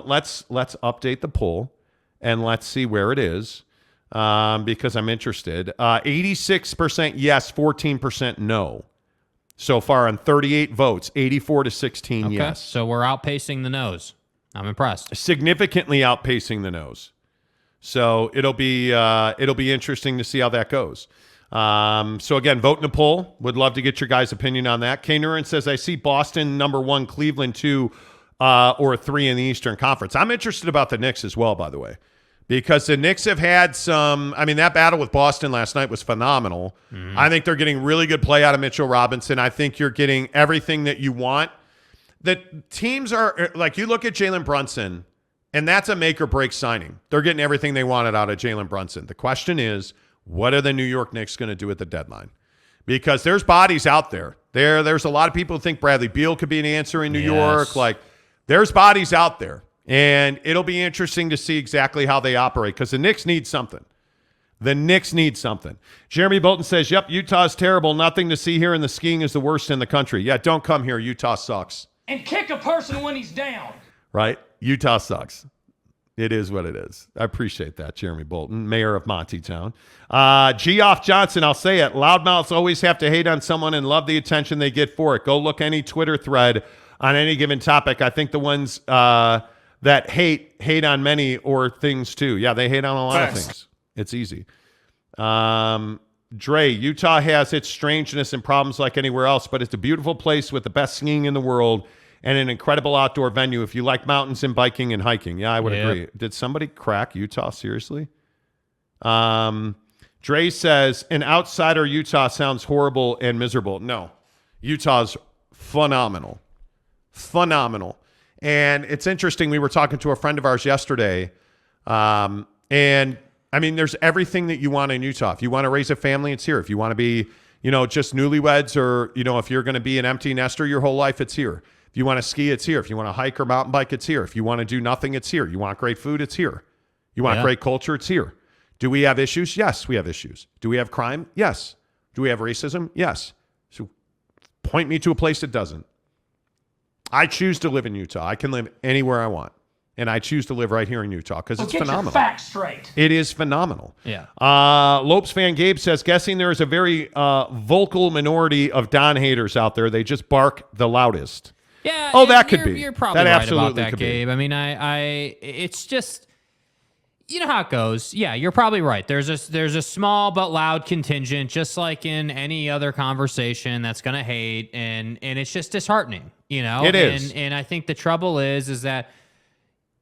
Let's update the poll, and let's see where it is. Because I'm interested. 86% yes, 14% no. So far on 38 votes, 84-16 yes. So we're outpacing the no's. I'm impressed. Significantly outpacing the no's. So it'll be interesting to see how that goes. So again, vote in the poll. Would love to get your guys' opinion on that. K. Nurin says, I see Boston number 1, Cleveland 2, or 3 in the Eastern Conference. I'm interested about the Knicks as well, by the way. Because the Knicks have had that battle with Boston last night was phenomenal. Mm-hmm. I think they're getting really good play out of Mitchell Robinson. I think you're getting everything that you want. The teams are, like, you look at Jalen Brunson, and that's a make or break signing. They're getting everything they wanted out of Jalen Brunson. The question is, what are the New York Knicks going to do at the deadline? Because there's bodies out there. There's a lot of people who think Bradley Beal could be an answer in New York. Like, there's bodies out there. And it'll be interesting to see exactly how they operate because the Knicks need something. The Knicks need something. Jeremy Bolton says, yep, Utah's terrible. Nothing to see here, and the skiing is the worst in the country. Yeah, don't come here. Utah sucks. And kick a person when he's down. Right? Utah sucks. It is what it is. I appreciate that, Jeremy Bolton, mayor of Montytown. Geoff Johnson, I'll say it. Loudmouths always have to hate on someone and love the attention they get for it. Go look any Twitter thread on any given topic. I think the ones that hate on many or things too. Yeah, they hate on a lot of things. It's easy. Dre, Utah has its strangeness and problems like anywhere else, but it's a beautiful place with the best skiing in the world and an incredible outdoor venue if you like mountains and biking and hiking. Yeah, I would agree. Did somebody crack Utah? Seriously? Dre says, an outsider Utah sounds horrible and miserable. No, Utah's phenomenal. Phenomenal. And it's interesting. We were talking to a friend of ours yesterday. And I mean, there's everything that you want in Utah. If you want to raise a family, it's here. If you want to be, just newlyweds or, if you're going to be an empty nester your whole life, it's here. If you want to ski, it's here. If you want to hike or mountain bike, it's here. If you want to do nothing, it's here. You want great food, it's here. You want great culture, it's here. Do we have issues? Yes, we have issues. Do we have crime? Yes. Do we have racism? Yes. So point me to a place that doesn't. I choose to live in Utah. I can live anywhere I want. And I choose to live right here in Utah because it's phenomenal. Get your facts straight. It is phenomenal. Yeah. Lopes fan Gabe says, guessing there is a very vocal minority of Don haters out there. They just bark the loudest. Yeah. Oh, that could be. You're probably that right absolutely about that, could Gabe. Be. I mean, it's just, you know how it goes. Yeah, you're probably right. There's a small but loud contingent, just like in any other conversation, that's going to hate, and it's just disheartening. It is. And I think the trouble is that,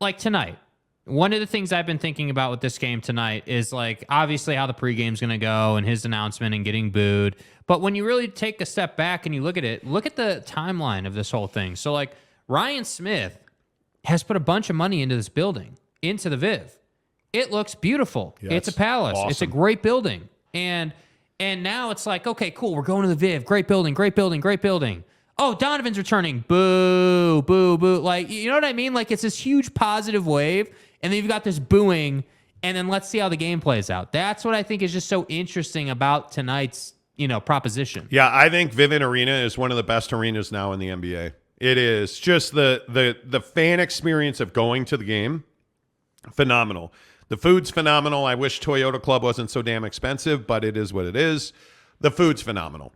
like tonight, one of the things I've been thinking about with this game tonight is, like, obviously how the pregame's going to go and his announcement and getting booed. But when you really take a step back and you look at it, look at the timeline of this whole thing. So, like, Ryan Smith has put a bunch of money into this building, into the Viv. It looks beautiful. Yeah, it's a palace. awesome. It's a great building. And now it's like, okay, cool. We're going to the Viv. Great building, great building, great building. Oh, Donovan's returning. Boo, boo, boo. Like, you know what I mean? Like, it's this huge positive wave, and then you've got this booing, and then let's see how the game plays out. That's what I think is just so interesting about tonight's, proposition. Yeah, I think Vivint Arena is one of the best arenas now in the NBA. It is just the fan experience of going to the game, phenomenal. The food's phenomenal. I wish Toyota Club wasn't so damn expensive, but it is what it is. The food's phenomenal.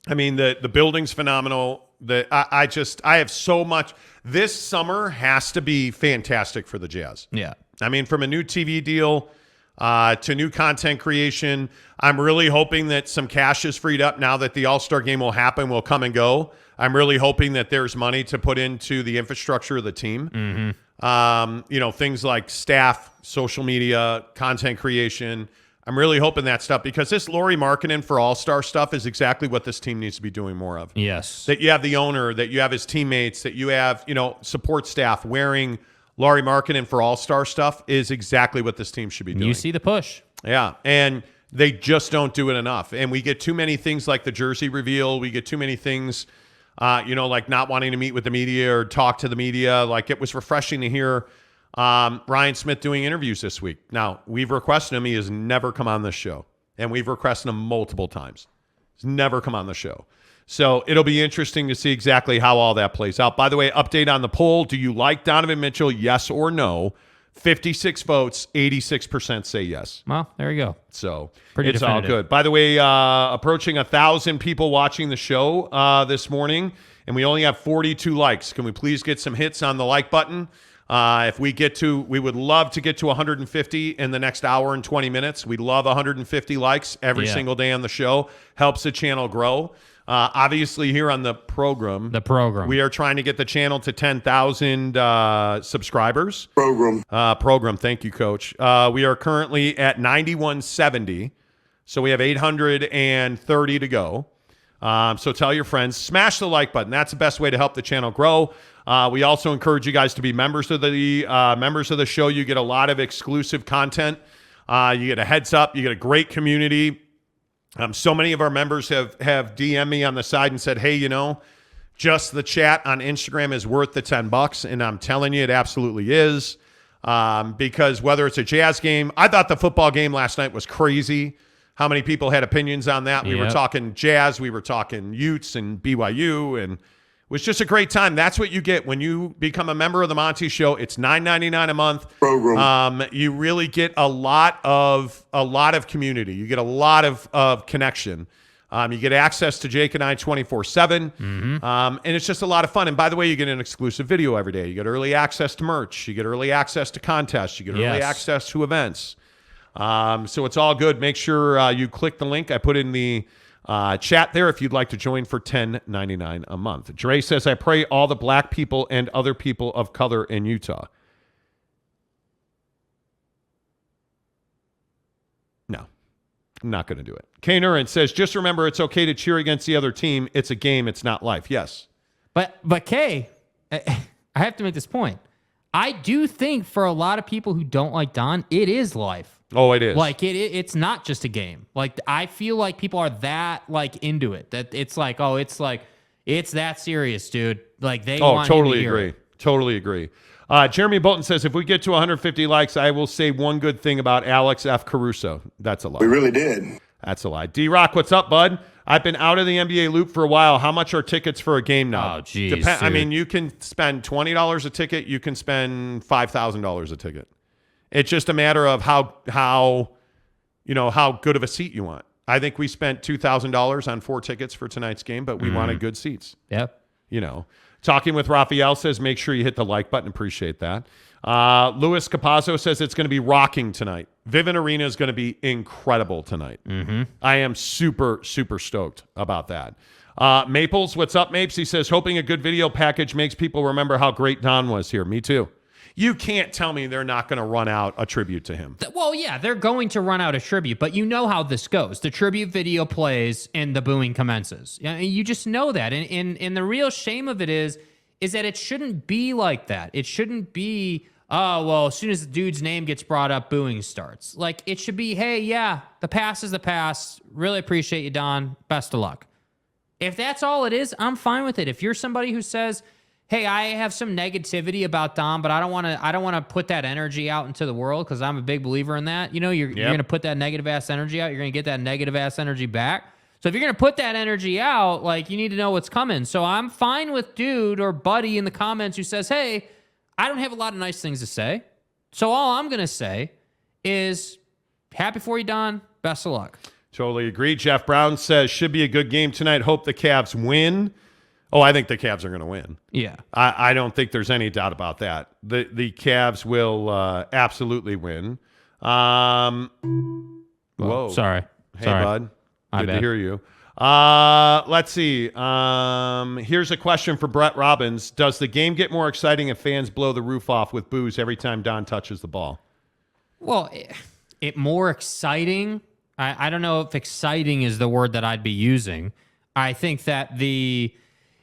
I mean, the building's phenomenal. I have so much. This summer has to be fantastic for the Jazz. Yeah. I mean, from a new TV deal to new content creation, I'm really hoping that some cash is freed up now that the All-Star game will happen, will come and go. I'm really hoping that there's money to put into the infrastructure of the team. Things like staff, social media, content creation. I'm really hoping that stuff, because this Lauri Markkanen for All-Star stuff is exactly what this team needs to be doing more of. Yes. That you have the owner, that you have his teammates, that you have, support staff wearing Lauri Markkanen for All-Star stuff is exactly what this team should be doing. You see the push. Yeah, and they just don't do it enough. And we get too many things like the jersey reveal. We get too many things, like not wanting to meet with the media or talk to the media. Like, it was refreshing to hear Ryan Smith doing interviews this week. Now, we've requested him. He has never come on this show. And we've requested him multiple times. He's never come on the show. So it'll be interesting to see exactly how all that plays out. By the way, update on the poll. Do you like Donovan Mitchell, yes or no? 56 votes, 86% say yes. Well, there you go. So Pretty it's definitive. all good. By the way, approaching 1,000 people watching the show this morning, and we only have 42 likes. Can we please get some hits on the like button? We would love to get to 150 in the next hour and 20 minutes. We love 150 likes every single day on the show. Helps the channel grow. Obviously, here on the program, we are trying to get the channel to 10,000 subscribers. Program. Thank you, Coach. We are currently at 9170, so we have 830 to go. So tell your friends, smash the like button. That's the best way to help the channel grow. We also encourage you guys to be members of the show. You get a lot of exclusive content. You get a heads up. You get a great community. So many of our members have DM'd me on the side and said, hey, just the chat on Instagram is worth the $10. And I'm telling you, it absolutely is. Because whether it's a Jazz game, I thought the football game last night was crazy. How many people had opinions on that? We were talking Jazz, we were talking Utes and BYU, and it was just a great time. That's what you get when you become a member of the Monty Show. It's $9.99 a month. You really get a lot of community. You get a lot of connection. You get access to Jake and I 24/7, and it's just a lot of fun. And by the way, you get an exclusive video every day. You get early access to merch. You get early access to contests. You get early access to events. So it's all good. Make sure you click the link I put in the chat there if you'd like to join for $10.99 a month. Dre says, I pray all the black people and other people of color in Utah. No, I'm not going to do it. Kay Nurin says, just remember it's okay to cheer against the other team. It's a game. It's not life. Yes. But Kay, I have to make this point. I do think for a lot of people who don't like Don, it is life. Oh, it is. Like it's not just a game. Like I feel like people are that into it that it's like, oh, it's that serious, dude. Like they want totally him to hear agree. it. Totally agree. Jeremy Bolton says, if we get to 150 likes, I will say one good thing about Alex F. Caruso. That's a lie. We really did. That's a lie. D-Rock, what's up, bud? I've been out of the NBA loop for a while. How much are tickets for a game now? Oh, geez. I mean, you can spend $20 a ticket. You can spend $5,000 a ticket. It's just a matter of how good of a seat you want. I think we spent $2,000 on 4 tickets for tonight's game, but we wanted good seats. Yep. Talking with Raphael says, make sure you hit the like button. Appreciate that. Luis Capazzo says it's going to be rocking tonight. Vivint Arena is going to be incredible tonight. I am super, super stoked about that. Maples, what's up, Mapes? He says, hoping a good video package makes people remember how great Don was here. Me too. You can't tell me they're not going to run out a tribute to him. Well, yeah, they're going to run out a tribute, but you know how this goes. The tribute video plays and the booing commences. You just know that. And the real shame of it is that it shouldn't be like that. It shouldn't be, oh, well, as soon as the dude's name gets brought up, booing starts. Like, it should be, hey, yeah, the past is the past. Really appreciate you, Don. Best of luck. If that's all it is, I'm fine with it. If you're somebody who says, hey, I have some negativity about Don, but I don't want to put that energy out into the world because I'm a big believer in that. You're going to put that negative ass energy out. You're going to get that negative ass energy back. So if you're going to put that energy out, like, you need to know what's coming. So I'm fine with dude or buddy in the comments who says, hey, I don't have a lot of nice things to say. So all I'm going to say is happy for you, Don. Best of luck. Totally agree. Jeff Brown says, should be a good game tonight. Hope the Cavs win. Oh, I think the Cavs are going to win. Yeah. I don't think there's any doubt about that. The Cavs will absolutely win. Whoa. Sorry. Hey, Sorry. bud. My Good bad. to hear you. Let's see. Here's a question for Brett Robbins. Does the game get more exciting if fans blow the roof off with boos every time Don touches the ball? Well, it more exciting. I don't know if exciting is the word that I'd be using. I think that the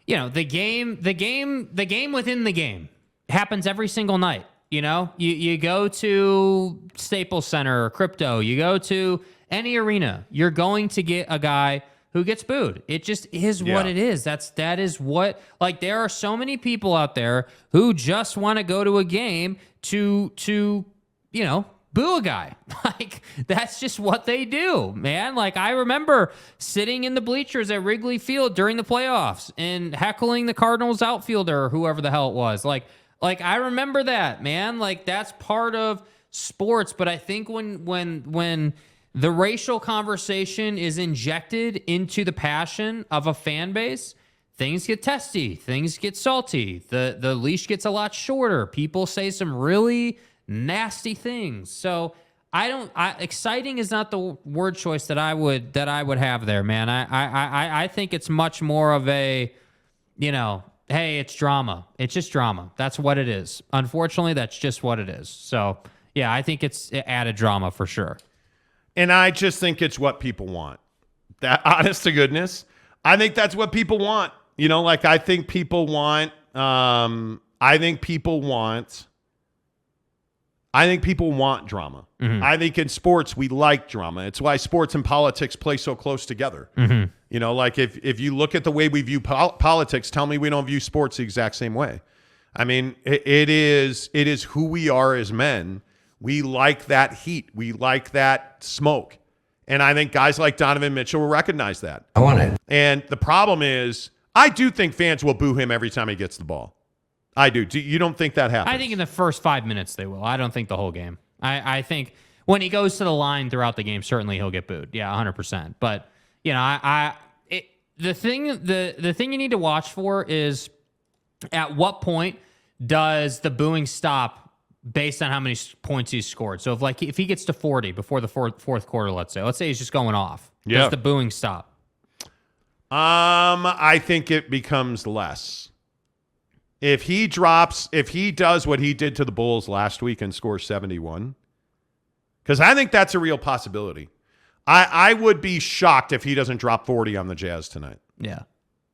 game within the game happens every single night. You go to Staples Center or Crypto, you go to any arena, you're going to get a guy who gets booed. It just is what it is. That is what, like, there are so many people out there who just want to go to a game to boo a guy. Like, that's just what they do, man. Like, I remember sitting in the bleachers at Wrigley Field during the playoffs and heckling the Cardinals outfielder or whoever the hell it was. Like I remember that, man. Like, that's part of sports. But I think when the racial conversation is injected into the passion of a fan base, things get testy, things get salty. The leash gets a lot shorter. People say some really nasty things. So exciting is not the word choice that I would have there, man. I think it's much more of a, hey, it's drama. It's just drama. That's what it is. Unfortunately, that's just what it is. So yeah, I think it's added drama for sure. And I just think it's what people want. That, honest to goodness, I think that's what people want. I think people want. I think people want drama. Mm-hmm. I think in sports we like drama. It's why sports and politics play so close together. Mm-hmm. If you look at the way we view politics, tell me we don't view sports the exact same way. I mean, it is who we are as men. We like that heat. We like that smoke. And I think guys like Donovan Mitchell will recognize that. I want it. And the problem is, I do think fans will boo him every time he gets the ball. I do. You don't think that happens? I think in the first 5 minutes they will. I don't think the whole game. I think when he goes to the line throughout the game, certainly he'll get booed. Yeah, 100%. But the thing you need to watch for is at what point does the booing stop based on how many points he's scored. So if he gets to 40 before the fourth quarter, let's say he's just going off. Yeah. Does the booing stop? I think it becomes less. If he does what he did to the Bulls last week and scores 71, because I think that's a real possibility. I would be shocked if he doesn't drop 40 on the Jazz tonight. Yeah.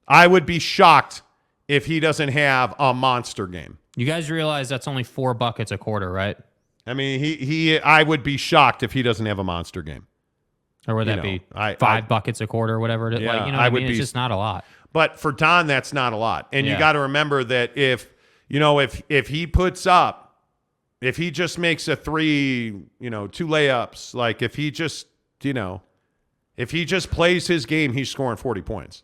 I would be shocked if he doesn't have a monster game. You guys realize that's only 4 buckets a quarter, right? I mean, I would be shocked if he doesn't have a monster game. Or would that be 5 buckets a quarter or whatever it is? Yeah, I mean? It's just not a lot. But for Don, that's not a lot. And you got to remember that if he puts up, if he just makes a 3, 2 layups, like if he just plays his game, he's scoring 40 points.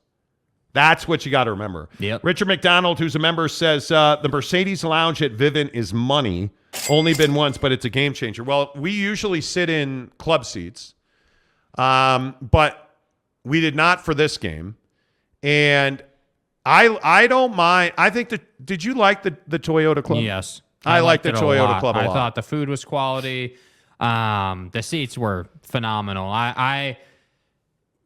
That's what you got to remember. Yep. Richard McDonald, who's a member, says the Mercedes Lounge at Vivint is money. Only been once, but it's a game changer. Well, we usually sit in club seats, but we did not for this game. And I don't mind. I think did you like the Toyota Club? Yes. I like the Toyota Club a lot. I thought the food was quality. The seats were phenomenal. I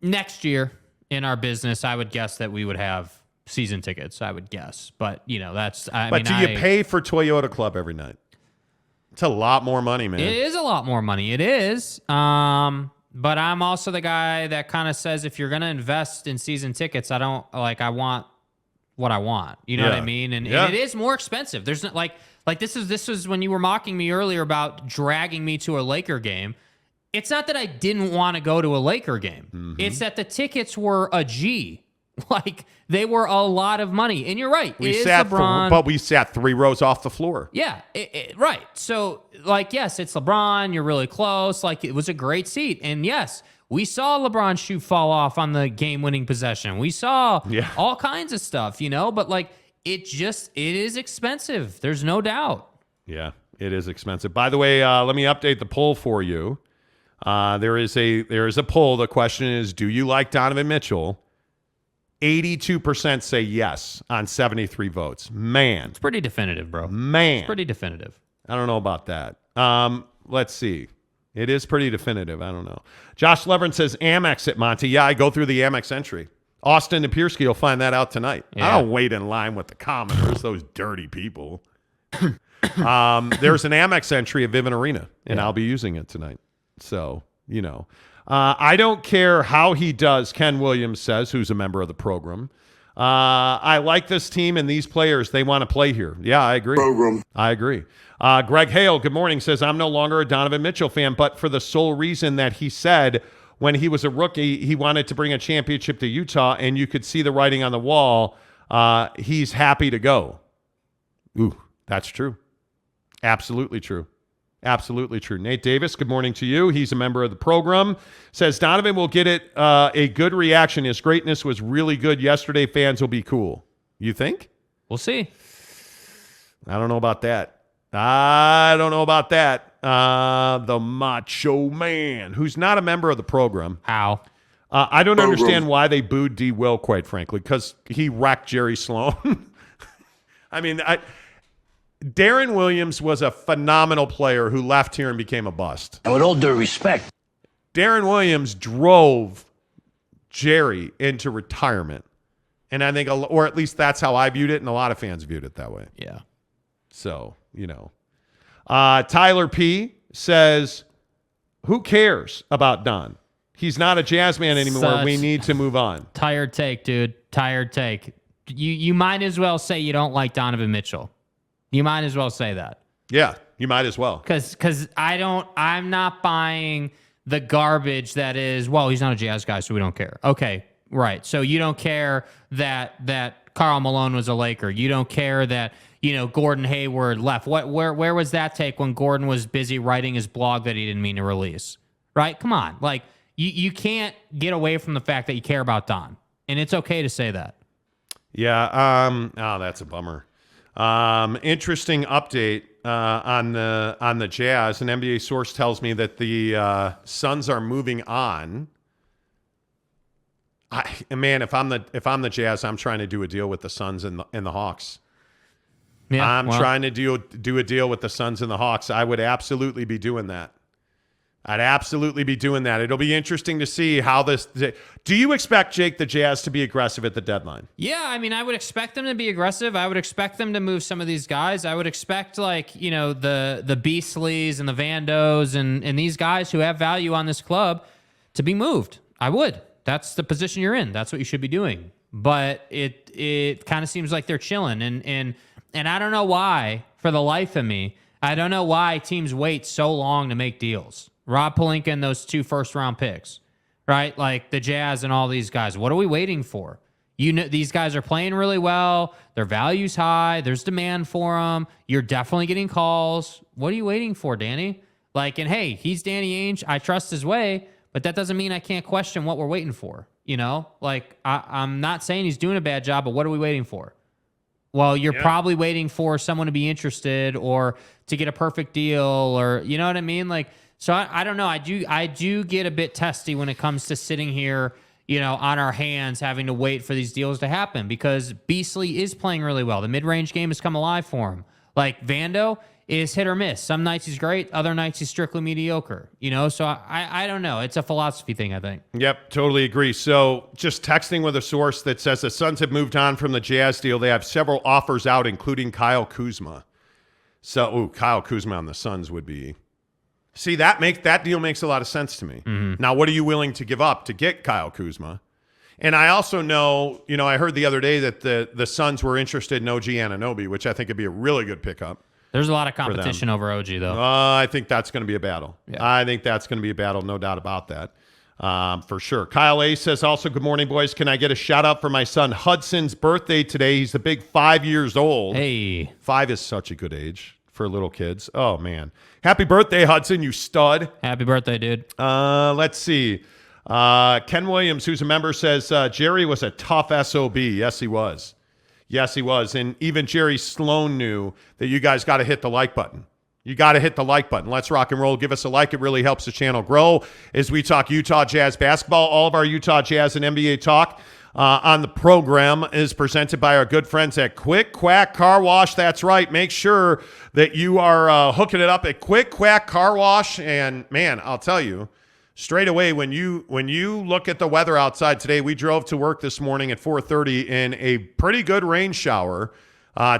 next year in our business, I would guess that we would have season tickets. I would guess, but that's. But do you pay for Toyota Club every night? It's a lot more money, man. It is a lot more money. It is. But I'm also the guy that kind of says if you're going to invest in season tickets, I want what I want. You know what I mean? And it is more expensive. There's not like this is when you were mocking me earlier about dragging me to a Laker game. It's not that I didn't want to go to a Laker game. Mm-hmm. It's that the tickets were a G. Like, they were a lot of money. And you're right. We sat LeBron. 3 rows off the floor. Yeah, right. So, yes, it's LeBron. You're really close. It was a great seat. And, yes, we saw LeBron's shoe fall off on the game-winning possession. We saw all kinds of stuff, But, it is expensive. There's no doubt. Yeah, it is expensive. By the way, let me update the poll for you. There is a poll. The question is, do you like Donovan Mitchell? 82% say yes on 73 votes. Man. It's pretty definitive, bro. Man. It's pretty definitive. I don't know about that. Let's see. It is pretty definitive. I don't know. Josh Levern says Amex at Monty. Yeah, I go through the Amex entry. Austin and Piersky will find that out tonight. Yeah. I don't wait in line with the commoners, those dirty people. There's an Amex entry at Vivint Arena, and I'll be using it tonight. So, I don't care how he does, Ken Williams says, who's a member of the program. I like this team and these players. They want to play here. Yeah, I agree. I agree. Greg Hale, good morning, says, I'm no longer a Donovan Mitchell fan, but for the sole reason that he said when he was a rookie, he wanted to bring a championship to Utah, and you could see the writing on the wall. He's happy to go. Ooh, that's true. Absolutely true. Absolutely true. Nate Davis, good morning to you. He's a member of the program. Says Donovan will get it a good reaction. His greatness was really good yesterday. Fans will be cool. You think? We'll see. I don't know about that. The Macho Man, who's not a member of the program. How? I don't understand why they booed D. Will, quite frankly, because he wrecked Jerry Sloan. I mean, Darren Williams was a phenomenal player who left here and became a bust. And with all due respect, Darren Williams drove Jerry into retirement. And I think, or at least that's how I viewed it, and a lot of fans viewed it that way. Yeah. So, Tyler P. says, who cares about Don? He's not a Jazz man anymore. We need to move on. Tired take, dude. Tired take. You might as well say you don't like Donovan Mitchell. You might as well say that. Yeah, you might as well. Because I'm not buying the garbage that is, well, he's not a Jazz guy, so we don't care. Okay, right. So you don't care that Karl Malone was a Laker. You don't care that, Gordon Hayward left. Where was that take when Gordon was busy writing his blog that he didn't mean to release? Right? Come on. Like, you can't get away from the fact that you care about Don. And it's okay to say that. Yeah, that's a bummer. Interesting update on the Jazz. An NBA source tells me that the Suns are moving on. If I'm the Jazz, I'm trying to do a deal with the Suns and the Hawks. Yeah, I'm trying to do a deal with the Suns and the Hawks. I would absolutely be doing that. It'll be interesting to see how this. Do you expect, Jake, the Jazz to be aggressive at the deadline? Yeah, I mean, I would expect them to be aggressive. I would expect them to move some of these guys. I would expect, the Beastleys and the Vandos and these guys who have value on this club to be moved. I would. That's the position you're in. That's what you should be doing. But it kind of seems like they're chilling. And I don't know why, for the life of me, I don't know why teams wait so long to make deals. Rob Pelinka and those 2 first-round picks, right? Like the Jazz and all these guys. What are we waiting for? These guys are playing really well. Their value's high. There's demand for them. You're definitely getting calls. What are you waiting for, Danny? And hey, he's Danny Ainge. I trust his way, but that doesn't mean I can't question what we're waiting for. I'm not saying he's doing a bad job, but what are we waiting for? Well, you're probably waiting for someone to be interested or to get a perfect deal, or you know what I mean? So I don't know. I do get a bit testy when it comes to sitting here, on our hands, having to wait for these deals to happen, because Beasley is playing really well. The mid-range game has come alive for him. Vando is hit or miss. Some nights he's great. Other nights he's strictly mediocre. So I don't know. It's a philosophy thing, I think. Yep, totally agree. So just texting with a source that says the Suns have moved on from the Jazz deal. They have several offers out, including Kyle Kuzma. So, Kyle Kuzma on the Suns would be... See, that deal makes a lot of sense to me. Mm-hmm. Now, what are you willing to give up to get Kyle Kuzma? And I also know, I heard the other day that the Suns were interested in OG Anunoby, which I think would be a really good pickup. There's a lot of competition over OG, though. I think that's going to be a battle. Yeah. I think that's going to be a battle, no doubt about that, for sure. Kyle A. says also, good morning, boys. Can I get a shout-out for my son Hudson's birthday today? He's the big 5 years old. Hey. 5 is such a good age for little kids. Oh, man. Happy birthday, Hudson, you stud. Happy birthday, dude. Let's see. Ken Williams, who's a member, says, Jerry was a tough SOB. Yes, he was. And even Jerry Sloan knew that you guys got to hit the like button. You got to hit the like button. Let's rock and roll. Give us a like. It really helps the channel grow as we talk Utah Jazz basketball. All of our Utah Jazz and NBA talk on the program is presented by our good friends at Quick Quack Car Wash. That's right. Make sure that you are hooking it up at Quick Quack Car Wash. And, man, I'll tell you, straight away, when you look at the weather outside today, we drove to work this morning at 4:30 in a pretty good rain shower.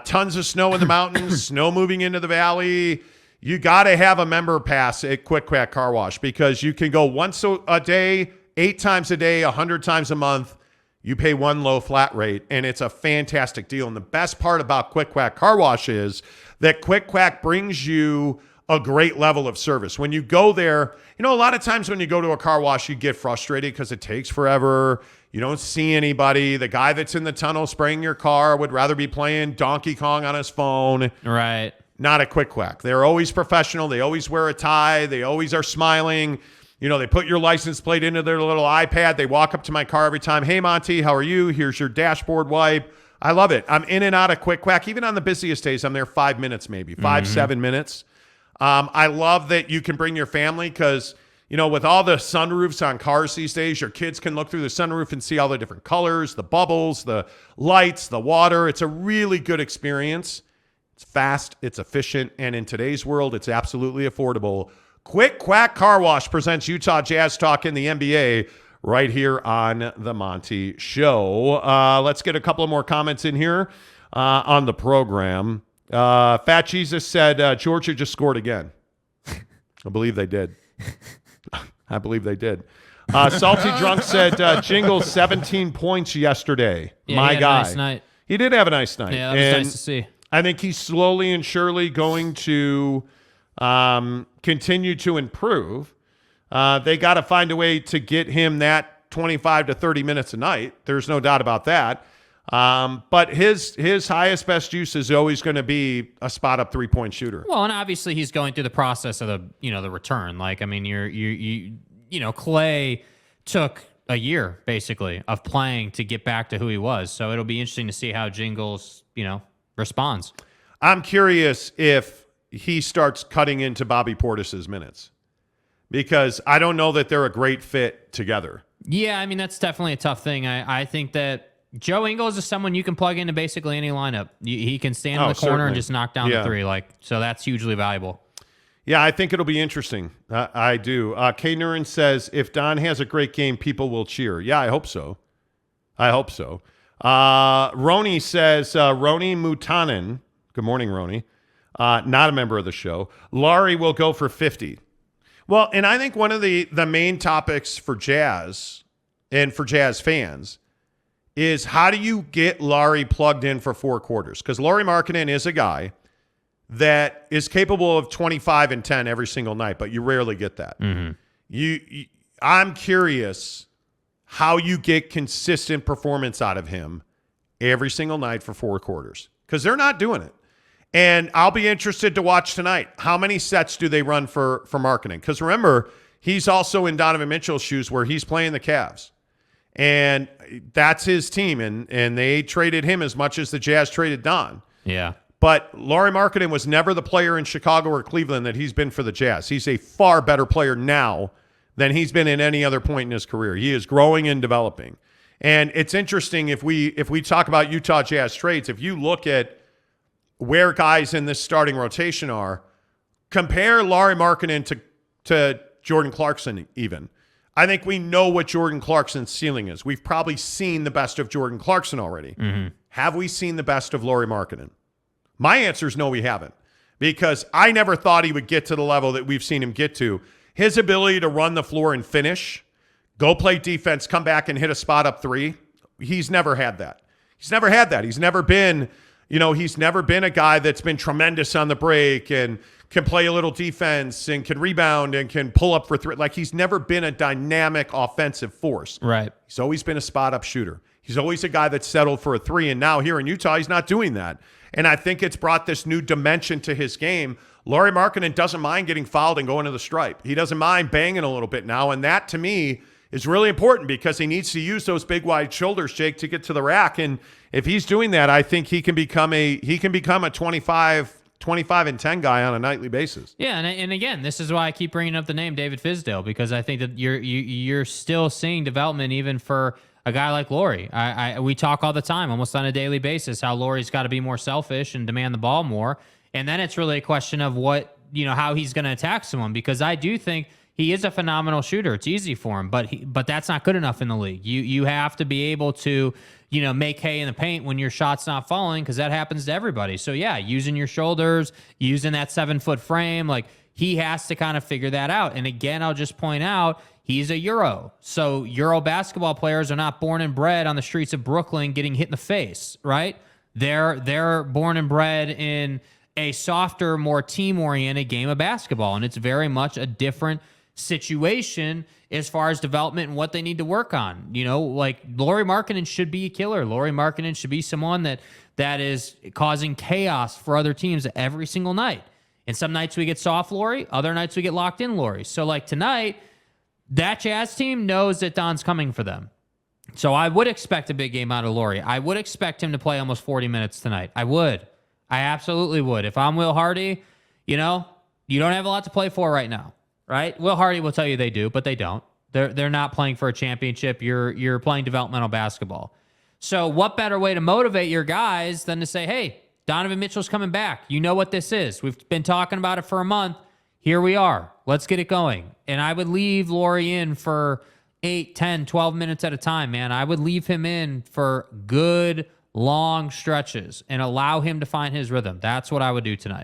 Tons of snow in the mountains, snow moving into the valley. You got to have a member pass at Quick Quack Car Wash because you can go once a day, 8 times a day, 100 times a month. You pay one low flat rate, and it's a fantastic deal. And the best part about Quick Quack Car Wash is that Quick Quack brings you a great level of service. When you go there, a lot of times when you go to a car wash, you get frustrated because it takes forever. You don't see anybody. The guy that's in the tunnel spraying your car would rather be playing Donkey Kong on his phone. Right. Not a Quick Quack. They're always professional. They always wear a tie. They always are smiling. They put your license plate into their little iPad. They walk up to my car every time. Hey, Monty, how are you? Here's your dashboard wipe. I love it. I'm in and out of Quick Quack. Even on the busiest days, I'm there 5 minutes maybe, 7 minutes. I love that you can bring your family because, with all the sunroofs on cars these days, your kids can look through the sunroof and see all the different colors, the bubbles, the lights, the water. It's a really good experience. It's fast, it's efficient, and in today's world, it's absolutely affordable. Quick Quack Car Wash presents Utah Jazz Talk in the NBA right here on the Monty Show. Let's get a couple of more comments in here on the program. Fat Jesus said Georgia just scored again. I believe they did. I believe they did. Salty Drunk said Jingles 17 points yesterday. Yeah, My he had guy. a nice night. He did have a nice night. Yeah, that was nice to see. I think he's slowly and surely going to continue to improve. They got to find a way to get him that 25 to 30 minutes a night. There's no doubt about that. But his highest best use is always going to be a spot up 3-point shooter. Well, and obviously he's going through the process of the return. Clay took a year basically of playing to get back to who he was. So it'll be interesting to see how Jingles, responds. I'm curious if he starts cutting into Bobby Portis's minutes because I don't know that they're a great fit together. Yeah, that's definitely a tough thing. I think that Joe Ingles is someone you can plug into basically any lineup. He can stand in the corner certainly. and just knock down the three. So that's hugely valuable. Yeah, I think it'll be interesting. I do. K. Nuren says, if Don has a great game, people will cheer. Yeah, I hope so. Roni says, Roni Mutanen, good morning, Roni, not a member of the show. Laurie will go for 50. Well, and I think one of the main topics for Jazz and for Jazz fans is how do you get Laurie plugged in for 4 quarters? Because Lauri Markkanen is a guy that is capable of 25 and 10 every single night, but you rarely get that. Mm-hmm. I'm curious how you get consistent performance out of him every single night for 4 quarters because they're not doing it. And I'll be interested to watch tonight. How many sets do they run for Markkanen? Because remember, he's also in Donovan Mitchell's shoes where he's playing the Cavs. And that's his team. And they traded him as much as the Jazz traded Don. Yeah. But Lauri Markkanen was never the player in Chicago or Cleveland that he's been for the Jazz. He's a far better player now than he's been at any other point in his career. He is growing and developing. And it's interesting if we talk about Utah Jazz trades, if you look at where guys in this starting rotation are, compare Lauri Markkanen to Jordan Clarkson even. I think we know what Jordan Clarkson's ceiling is. We've probably seen the best of Jordan Clarkson already. Mm-hmm. Have we seen the best of Lauri Markkanen? My answer is no, we haven't. Because I never thought he would get to the level that we've seen him get to. His ability to run the floor and finish, go play defense, come back and hit a spot up 3, he's never had that. He's never been, he's never been a guy that's been tremendous on the break and can play a little defense and can rebound and can pull up for 3. Like, he's never been a dynamic offensive force. Right. He's always been a spot up shooter. He's always a guy that settled for a 3. And now here in Utah, he's not doing that. And I think it's brought this new dimension to his game. Lauri Markkanen doesn't mind getting fouled and going to the stripe. He doesn't mind banging a little bit now. And that, to me, is really important because he needs to use those big, wide shoulders, Jake, to get to the rack. And if he's doing that, I think he can become a 25, 25 and 10 guy on a nightly basis. Yeah, and again, this is why I keep bringing up the name David Fizdale, because I think that you're still seeing development even for a guy like Laurie. We talk all the time, almost on a daily basis, how Laurie's got to be more selfish and demand the ball more. And then it's really a question of how he's going to attack someone, because I do think he is a phenomenal shooter. It's easy for him, but that's not good enough in the league. You have to be able to, make hay in the paint when your shot's not falling, because that happens to everybody. So yeah, using your shoulders, using that 7-foot frame, like he has to kind of figure that out. And again, I'll just point out, he's a Euro. So Euro basketball players are not born and bred on the streets of Brooklyn getting hit in the face, right? They're born and bred in a softer, more team-oriented game of basketball, and it's very much a different situation as far as development and what they need to work on. Like Lauri Markkanen should be a killer. Lauri Markkanen should be someone that is causing chaos for other teams every single night. And some nights we get soft Lauri, other nights we get locked in Lauri. So like tonight, that Jazz team knows that Don's coming for them. So I would expect a big game out of Lauri. I would expect him to play almost 40 minutes tonight. I would. I absolutely would. If I'm Will Hardy, you don't have a lot to play for right now, right? Will Hardy will tell you they do, but they don't. They're not playing for a championship. You're playing developmental basketball. So what better way to motivate your guys than to say, hey, Donovan Mitchell's coming back. You know what this is. We've been talking about it for a month. Here we are. Let's get it going. And I would leave Lauri in for 8, 10, 12 minutes at a time, man. I would leave him in for good, long stretches and allow him to find his rhythm. That's what I would do tonight.